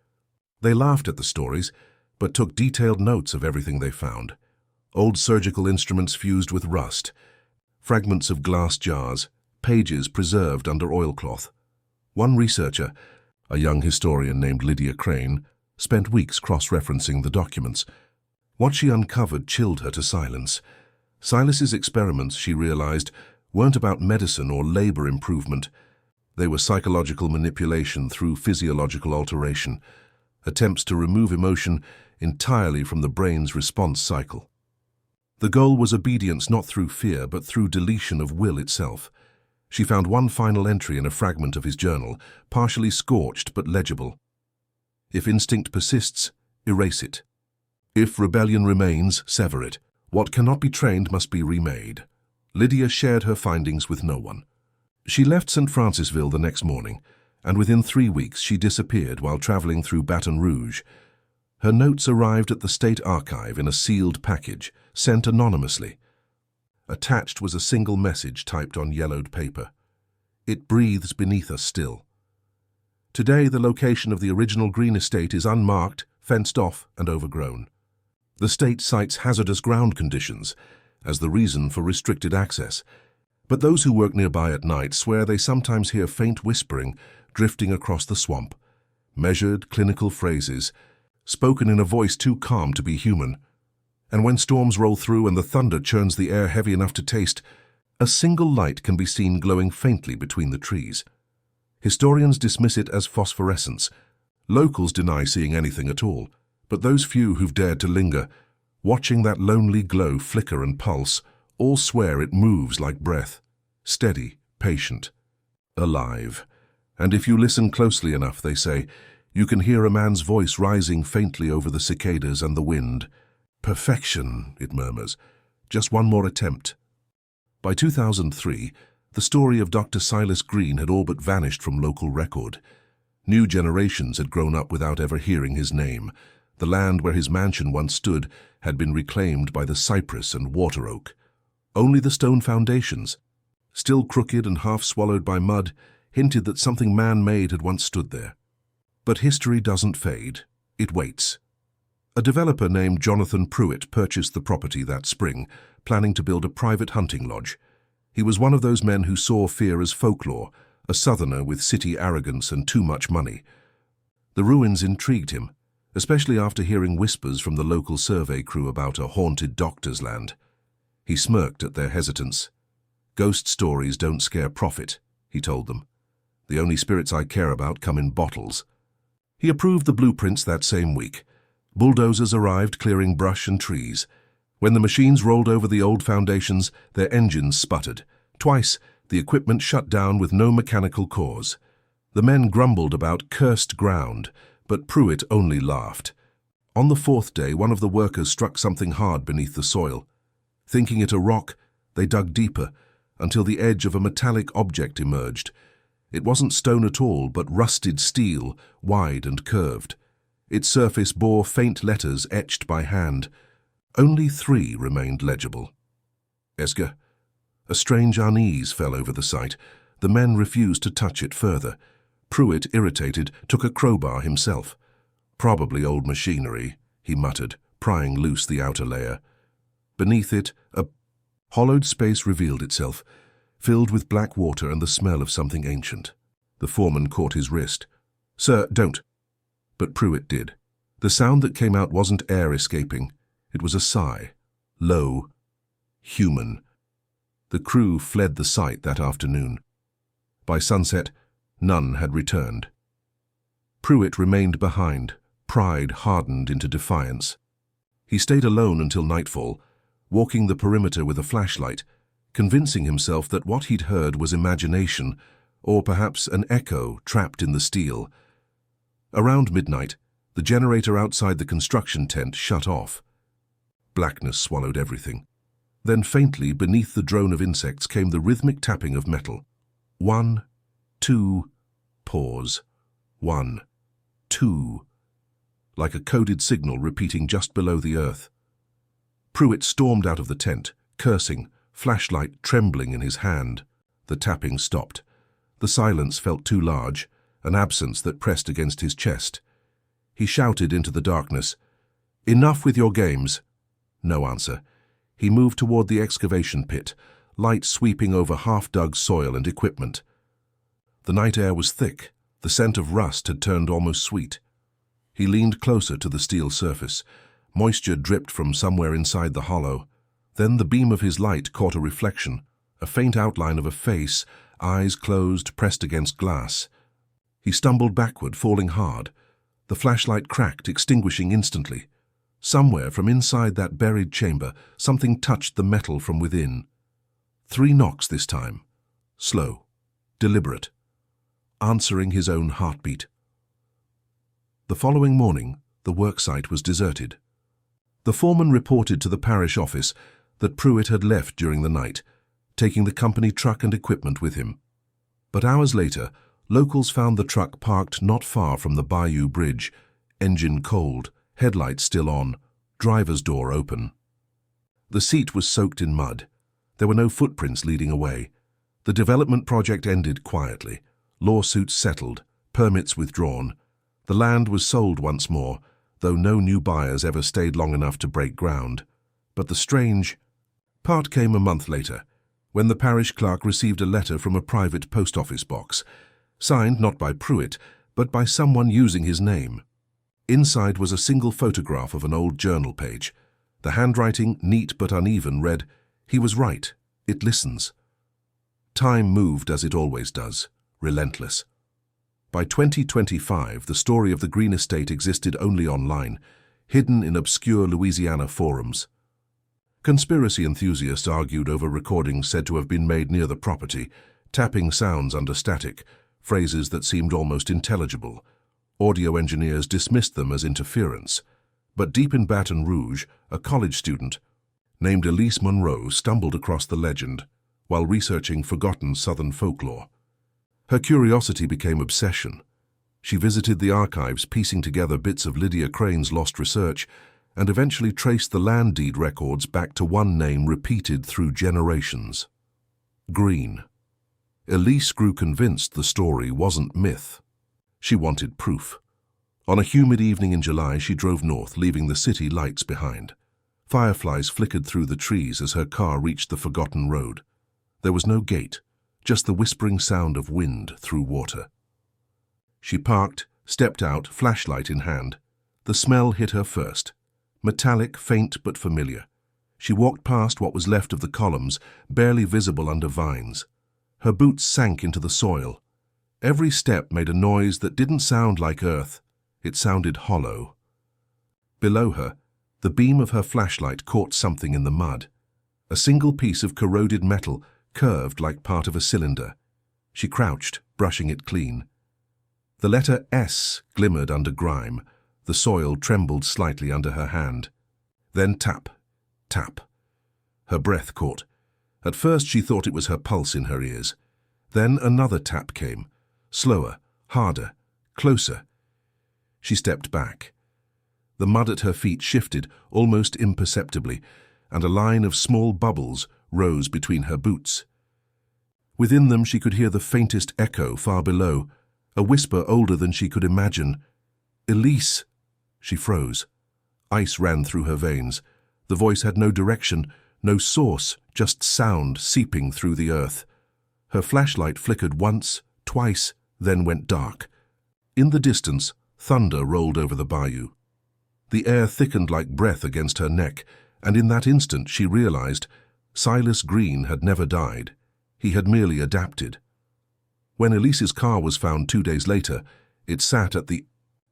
They laughed at the stories, but took detailed notes of everything they found. Old surgical instruments fused with rust, fragments of glass jars, pages preserved under oilcloth. One researcher, a young historian named Lydia Crane, spent weeks cross-referencing the documents. What she uncovered chilled her to silence. Silas's experiments, she realized, weren't about medicine or labor improvement. They were psychological manipulation through physiological alteration, attempts to remove emotion entirely from the brain's response cycle. The goal was obedience not through fear, but through deletion of will itself. She found one final entry in a fragment of his journal, partially scorched but legible. If instinct persists, erase it. If rebellion remains, sever it. What cannot be trained must be remade. Lydia shared her findings with no one. She left St. Francisville the next morning, and within 3 weeks she disappeared while traveling through Baton Rouge. Her notes arrived at the State Archive in a sealed package, sent anonymously. Attached was a single message typed on yellowed paper. It breathes beneath us still. Today, the location of the original Green estate is unmarked, fenced off, and overgrown. The state cites hazardous ground conditions as the reason for restricted access, but those who work nearby at night swear they sometimes hear faint whispering, drifting across the swamp. Measured, clinical phrases, spoken in a voice too calm to be human. And when storms roll through and the thunder churns the air heavy enough to taste, a single light can be seen glowing faintly between the trees. Historians dismiss it as phosphorescence. Locals deny seeing anything at all, but those few who've dared to linger, watching that lonely glow flicker and pulse, all swear it moves like breath, steady, patient, alive. And if you listen closely enough, they say, you can hear a man's voice rising faintly over the cicadas and the wind. Perfection, it murmurs. Just one more attempt. By 2003, the story of Dr. Silas Green had all but vanished from local record. New generations had grown up without ever hearing his name. The land where his mansion once stood had been reclaimed by the cypress and water oak. Only the stone foundations, still crooked and half swallowed by mud, hinted that something man-made had once stood there. But history doesn't fade. It waits. A developer named Jonathan Pruitt purchased the property that spring, planning to build a private hunting lodge. He was one of those men who saw fear as folklore, a southerner with city arrogance and too much money. The ruins intrigued him, especially after hearing whispers from the local survey crew about a haunted doctor's land. He smirked at their hesitance. Ghost stories don't scare profit, he told them. The only spirits I care about come in bottles. He approved the blueprints that same week. Bulldozers arrived clearing brush and trees. When the machines rolled over the old foundations, their engines sputtered. Twice, the equipment shut down with no mechanical cause. The men grumbled about cursed ground, but Pruitt only laughed. On the fourth day, one of the workers struck something hard beneath the soil. Thinking it a rock, they dug deeper, until the edge of a metallic object emerged. It wasn't stone at all, but rusted steel, wide and curved. Its surface bore faint letters etched by hand. Only 3 remained legible. Esga. A strange unease fell over the site. The men refused to touch it further. Pruitt, irritated, took a crowbar himself. Probably old machinery, he muttered, prying loose the outer layer. Beneath it, a hollowed space revealed itself, filled with black water and the smell of something ancient. The foreman caught his wrist. "Sir, don't." But Pruitt did. The sound that came out wasn't air escaping. It was a sigh. Low. Human. The crew fled the site that afternoon. By sunset, none had returned. Pruitt remained behind, pride hardened into defiance. He stayed alone until nightfall, walking the perimeter with a flashlight, convincing himself that what he'd heard was imagination, or perhaps an echo trapped in the steel. Around midnight, the generator outside the construction tent shut off. Blackness swallowed everything. Then faintly, beneath the drone of insects, came the rhythmic tapping of metal. 1, 2, pause. 1, 2, like a coded signal repeating just below the earth. Pruitt stormed out of the tent, cursing, flashlight trembling in his hand. The tapping stopped. The silence felt too large, an absence that pressed against his chest. He shouted into the darkness, "Enough with your games." No answer. He moved toward the excavation pit, light sweeping over half-dug soil and equipment. The night air was thick. The scent of rust had turned almost sweet. He leaned closer to the steel surface. Moisture dripped from somewhere inside the hollow. Then the beam of his light caught a reflection, a faint outline of a face, eyes closed, pressed against glass. He stumbled backward, falling hard. The flashlight cracked, extinguishing instantly. Somewhere from inside that buried chamber, something touched the metal from within. 3 knocks this time. Slow, deliberate, answering his own heartbeat. The following morning, the worksite was deserted. The foreman reported to the parish office that Pruitt had left during the night, taking the company truck and equipment with him. But hours later, locals found the truck parked not far from the Bayou Bridge, engine cold, headlights still on, driver's door open. The seat was soaked in mud. There were no footprints leading away. The development project ended quietly. Lawsuits settled, permits withdrawn. The land was sold once more, though no new buyers ever stayed long enough to break ground. But the strange part came a month later, when the parish clerk received a letter from a private post office box. signed not by Pruitt, but by someone using his name. Inside was a single photograph of an old journal page. The handwriting, neat but uneven, read, "He was right. It listens." Time moved as it always does, relentless. By 2025, the story of the Green Estate existed only online, hidden in obscure Louisiana forums. Conspiracy enthusiasts argued over recordings said to have been made near the property, tapping sounds under static, phrases that seemed almost intelligible. Audio engineers dismissed them as interference. But deep in Baton Rouge, a college student named Elise Monroe stumbled across the legend while researching forgotten Southern folklore. Her curiosity became obsession. She visited the archives, piecing together bits of Lydia Crane's lost research, and eventually traced the land deed records back to one name repeated through generations: Green. Elise grew convinced the story wasn't myth. She wanted proof. On a humid evening in July, she drove north, leaving the city lights behind. Fireflies flickered through the trees as her car reached the forgotten road. There was no gate, just the whispering sound of wind through water. She parked, stepped out, flashlight in hand. The smell hit her first. Metallic, faint but familiar. She walked past what was left of the columns, barely visible under vines. Her boots sank into the soil. Every step made a noise that didn't sound like earth. It sounded hollow. Below her, the beam of her flashlight caught something in the mud. A single piece of corroded metal, curved like part of a cylinder. She crouched, brushing it clean. The letter S glimmered under grime. The soil trembled slightly under her hand. Then tap, tap. Her breath caught. At first she thought it was her pulse in her ears. Then another tap came, slower, harder, closer. She stepped back. The mud at her feet shifted, almost imperceptibly, and a line of small bubbles rose between her boots. Within them she could hear the faintest echo far below, a whisper older than she could imagine. "Elise!" She froze. Ice ran through her veins. The voice had no direction, no source, just sound seeping through the earth. Her flashlight flickered once, twice, then went dark. In the distance, thunder rolled over the bayou. The air thickened like breath against her neck, and in that instant she realized Silas Green had never died. He had merely adapted. When Elise's car was found 2 days later, it sat at the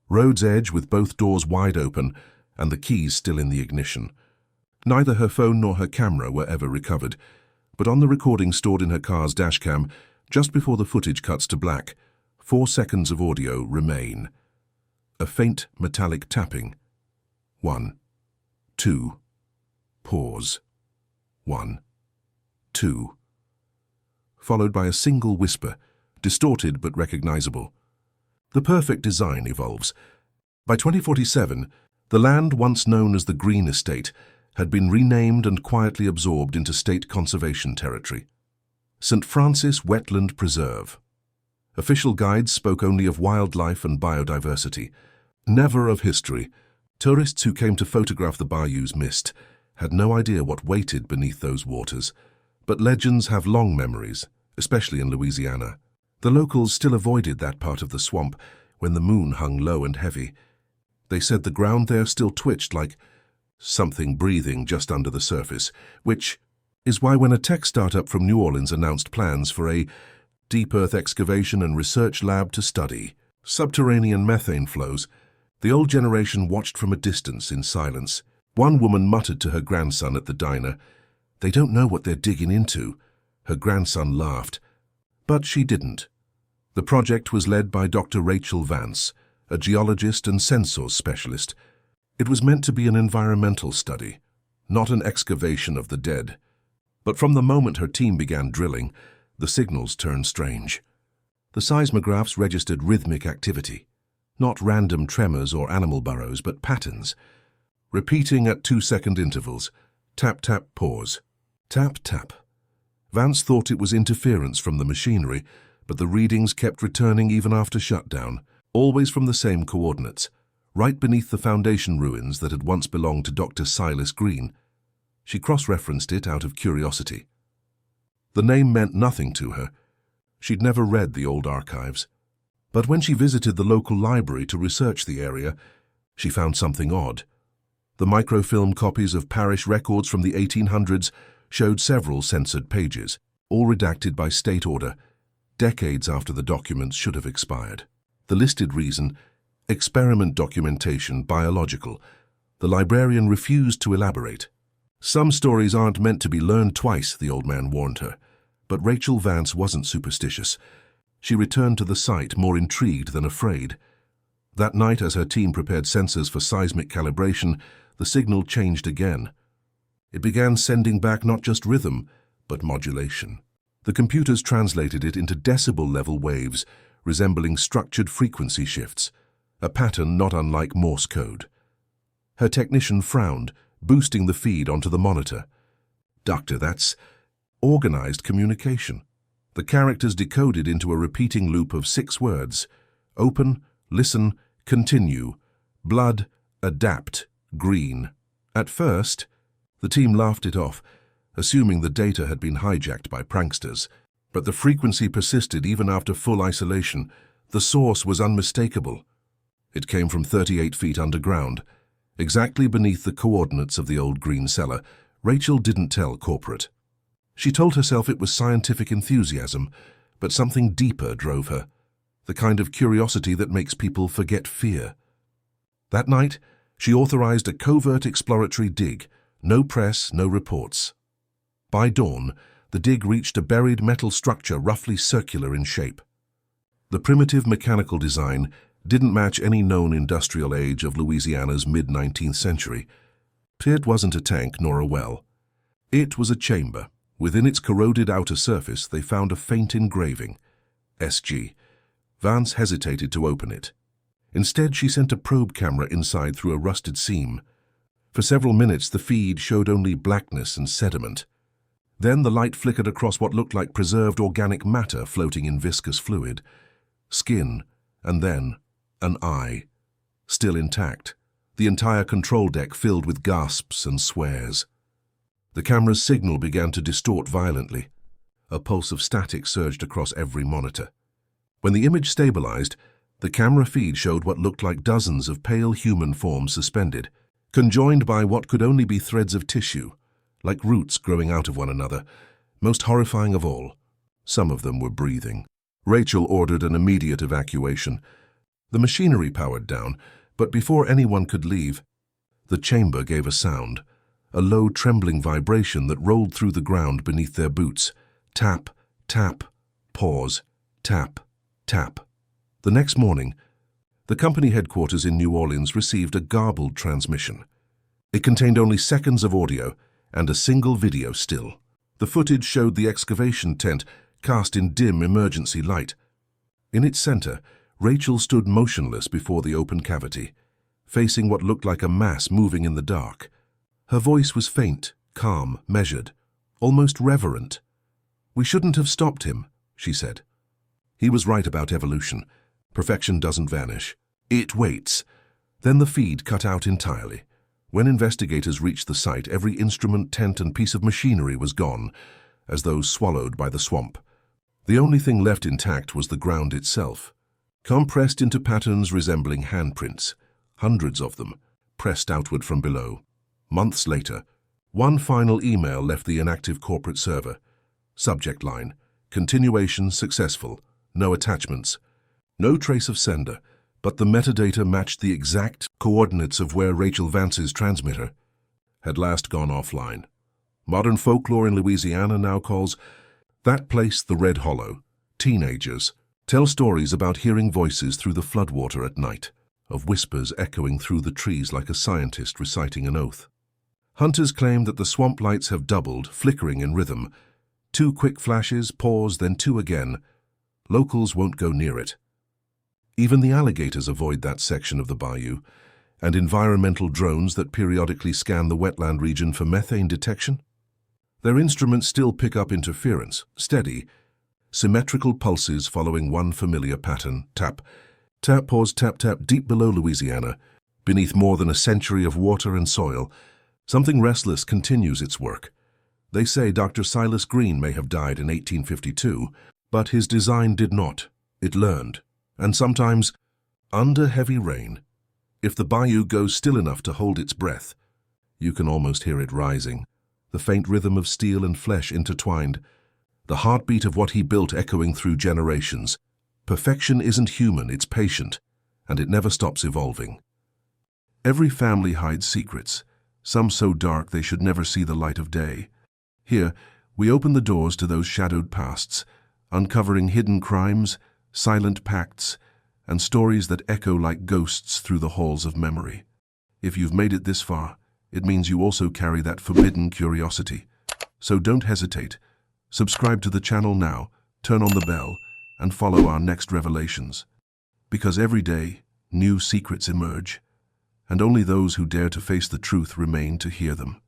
road's edge with both doors wide open and the keys still in the ignition. Neither her phone nor her camera were ever recovered, but on the recording stored in her car's dashcam, just before the footage cuts to black, 4 seconds of audio remain. A faint metallic tapping. 1, 2, pause. 1, 2. Followed by a single whisper, distorted but recognizable. The perfect design evolves. By 2047, the land once known as the Green Estate had been renamed and quietly absorbed into state conservation territory. St. Francis Wetland Preserve. Official guides spoke only of wildlife and biodiversity, never of history. Tourists who came to photograph the bayou's mist had no idea what waited beneath those waters. But legends have long memories, especially in Louisiana. The locals still avoided that part of the swamp when the moon hung low and heavy. They said the ground there still twitched like something breathing just under the surface, which is why when a tech startup from New Orleans announced plans for a deep earth excavation and research lab to study subterranean methane flows, the old generation watched from a distance in silence. One woman muttered to her grandson at the diner, "They don't know what they're digging into." Her grandson laughed, but she didn't. The project was led by Dr. Rachel Vance, a geologist and sensors specialist. It was meant to be an environmental study, not an excavation of the dead. But from the moment her team began drilling, the signals turned strange. The seismographs registered rhythmic activity, not random tremors or animal burrows, but patterns, repeating at 2-second intervals. Tap, tap, pause. Tap, tap. Vance thought it was interference from the machinery, but the readings kept returning even after shutdown, always from the same coordinates, right beneath the foundation ruins that had once belonged to Dr. Silas Green. She cross-referenced it out of curiosity. The name meant nothing to her. She'd never read the old archives. But when she visited the local library to research the area, she found something odd. The microfilm copies of parish records from the 1800s showed several censored pages, all redacted by state order, decades after the documents should have expired. The listed reason: experiment documentation, biological. The librarian refused to elaborate. Some stories aren't meant to be learned twice, the old man warned her. But Rachel Vance wasn't superstitious. She returned to the site more intrigued than afraid. That night, as her team prepared sensors for seismic calibration, the signal changed again. It began sending back not just rhythm, but modulation. The computers translated it into decibel-level waves, resembling structured frequency shifts, a pattern not unlike Morse code. Her technician frowned, boosting the feed onto the monitor. "Doctor, that's organized communication." The characters decoded into a repeating loop of 6 words: open, listen, continue, blood, adapt, green. At first, the team laughed it off, assuming the data had been hijacked by pranksters. But the frequency persisted even after full isolation. The source was unmistakable. It came from 38 feet underground, exactly beneath the coordinates of the old green cellar. Rachel didn't tell corporate. She told herself it was scientific enthusiasm, but something deeper drove her, the kind of curiosity that makes people forget fear. That night, she authorized a covert exploratory dig. No press, no reports. By dawn, the dig reached a buried metal structure roughly circular in shape. The primitive mechanical design didn't match any known industrial age of Louisiana's mid-19th century. It wasn't a tank nor a well. It was a chamber. Within its corroded outer surface, they found a faint engraving, SG. Vance hesitated to open it. Instead, she sent a probe camera inside through a rusted seam. For several minutes, the feed showed only blackness and sediment. Then the light flickered across what looked like preserved organic matter floating in viscous fluid. Skin, and then an eye, still intact, the entire control deck filled with gasps and swears. The camera's signal began to distort violently. A pulse of static surged across every monitor. When the image stabilized, the camera feed showed what looked like dozens of pale human forms suspended, conjoined by what could only be threads of tissue, like roots growing out of one another. Most horrifying of all, some of them were breathing. Rachel ordered an immediate evacuation. The machinery powered down, but before anyone could leave, the chamber gave a sound, a low trembling vibration that rolled through the ground beneath their boots. Tap, tap, pause, tap, tap. The next morning, the company headquarters in New Orleans received a garbled transmission. It contained only seconds of audio and a single video still. The footage showed the excavation tent cast in dim emergency light. In its center, Rachel stood motionless before the open cavity, facing what looked like a mass moving in the dark. Her voice was faint, calm, measured, almost reverent. "We shouldn't have stopped him," she said. He was right about evolution. Perfection doesn't vanish. It waits. Then the feed cut out entirely. When investigators reached the site, every instrument, tent, and piece of machinery was gone, as though swallowed by the swamp. The only thing left intact was the ground itself, compressed into patterns resembling handprints, hundreds of them, pressed outward from below. Months later, one final email left the inactive corporate server. Subject line: continuation successful, no attachments. No trace of sender, but the metadata matched the exact coordinates of where Rachel Vance's transmitter had last gone offline. Modern folklore in Louisiana now calls that place the Red Hollow. Teenagers tell stories about hearing voices through the floodwater at night, of whispers echoing through the trees like a scientist reciting an oath. Hunters claim that the swamp lights have doubled, flickering in rhythm. 2 quick flashes, pause, then 2 again. Locals won't go near it. Even the alligators avoid that section of the bayou, and environmental drones that periodically scan the wetland region for methane detection. Their instruments still pick up interference, steady, symmetrical pulses following one familiar pattern: tap, tap, pause, tap, tap. Deep below Louisiana, beneath more than a century of water and soil, something restless continues its work. They say Dr. Silas Green may have died in 1852, but his design did not. It learned. And sometimes, under heavy rain, if the bayou goes still enough to hold its breath, you can almost hear it rising, the faint rhythm of steel and flesh intertwined, the heartbeat of what he built echoing through generations. Perfection isn't human, it's patient, and it never stops evolving. Every family hides secrets, some so dark they should never see the light of day. Here, we open the doors to those shadowed pasts, uncovering hidden crimes, silent pacts, and stories that echo like ghosts through the halls of memory. If you've made it this far, it means you also carry that forbidden curiosity. So don't hesitate. Subscribe to the channel now, turn on the bell, and follow our next revelations. Because every day, new secrets emerge, and only those who dare to face the truth remain to hear them.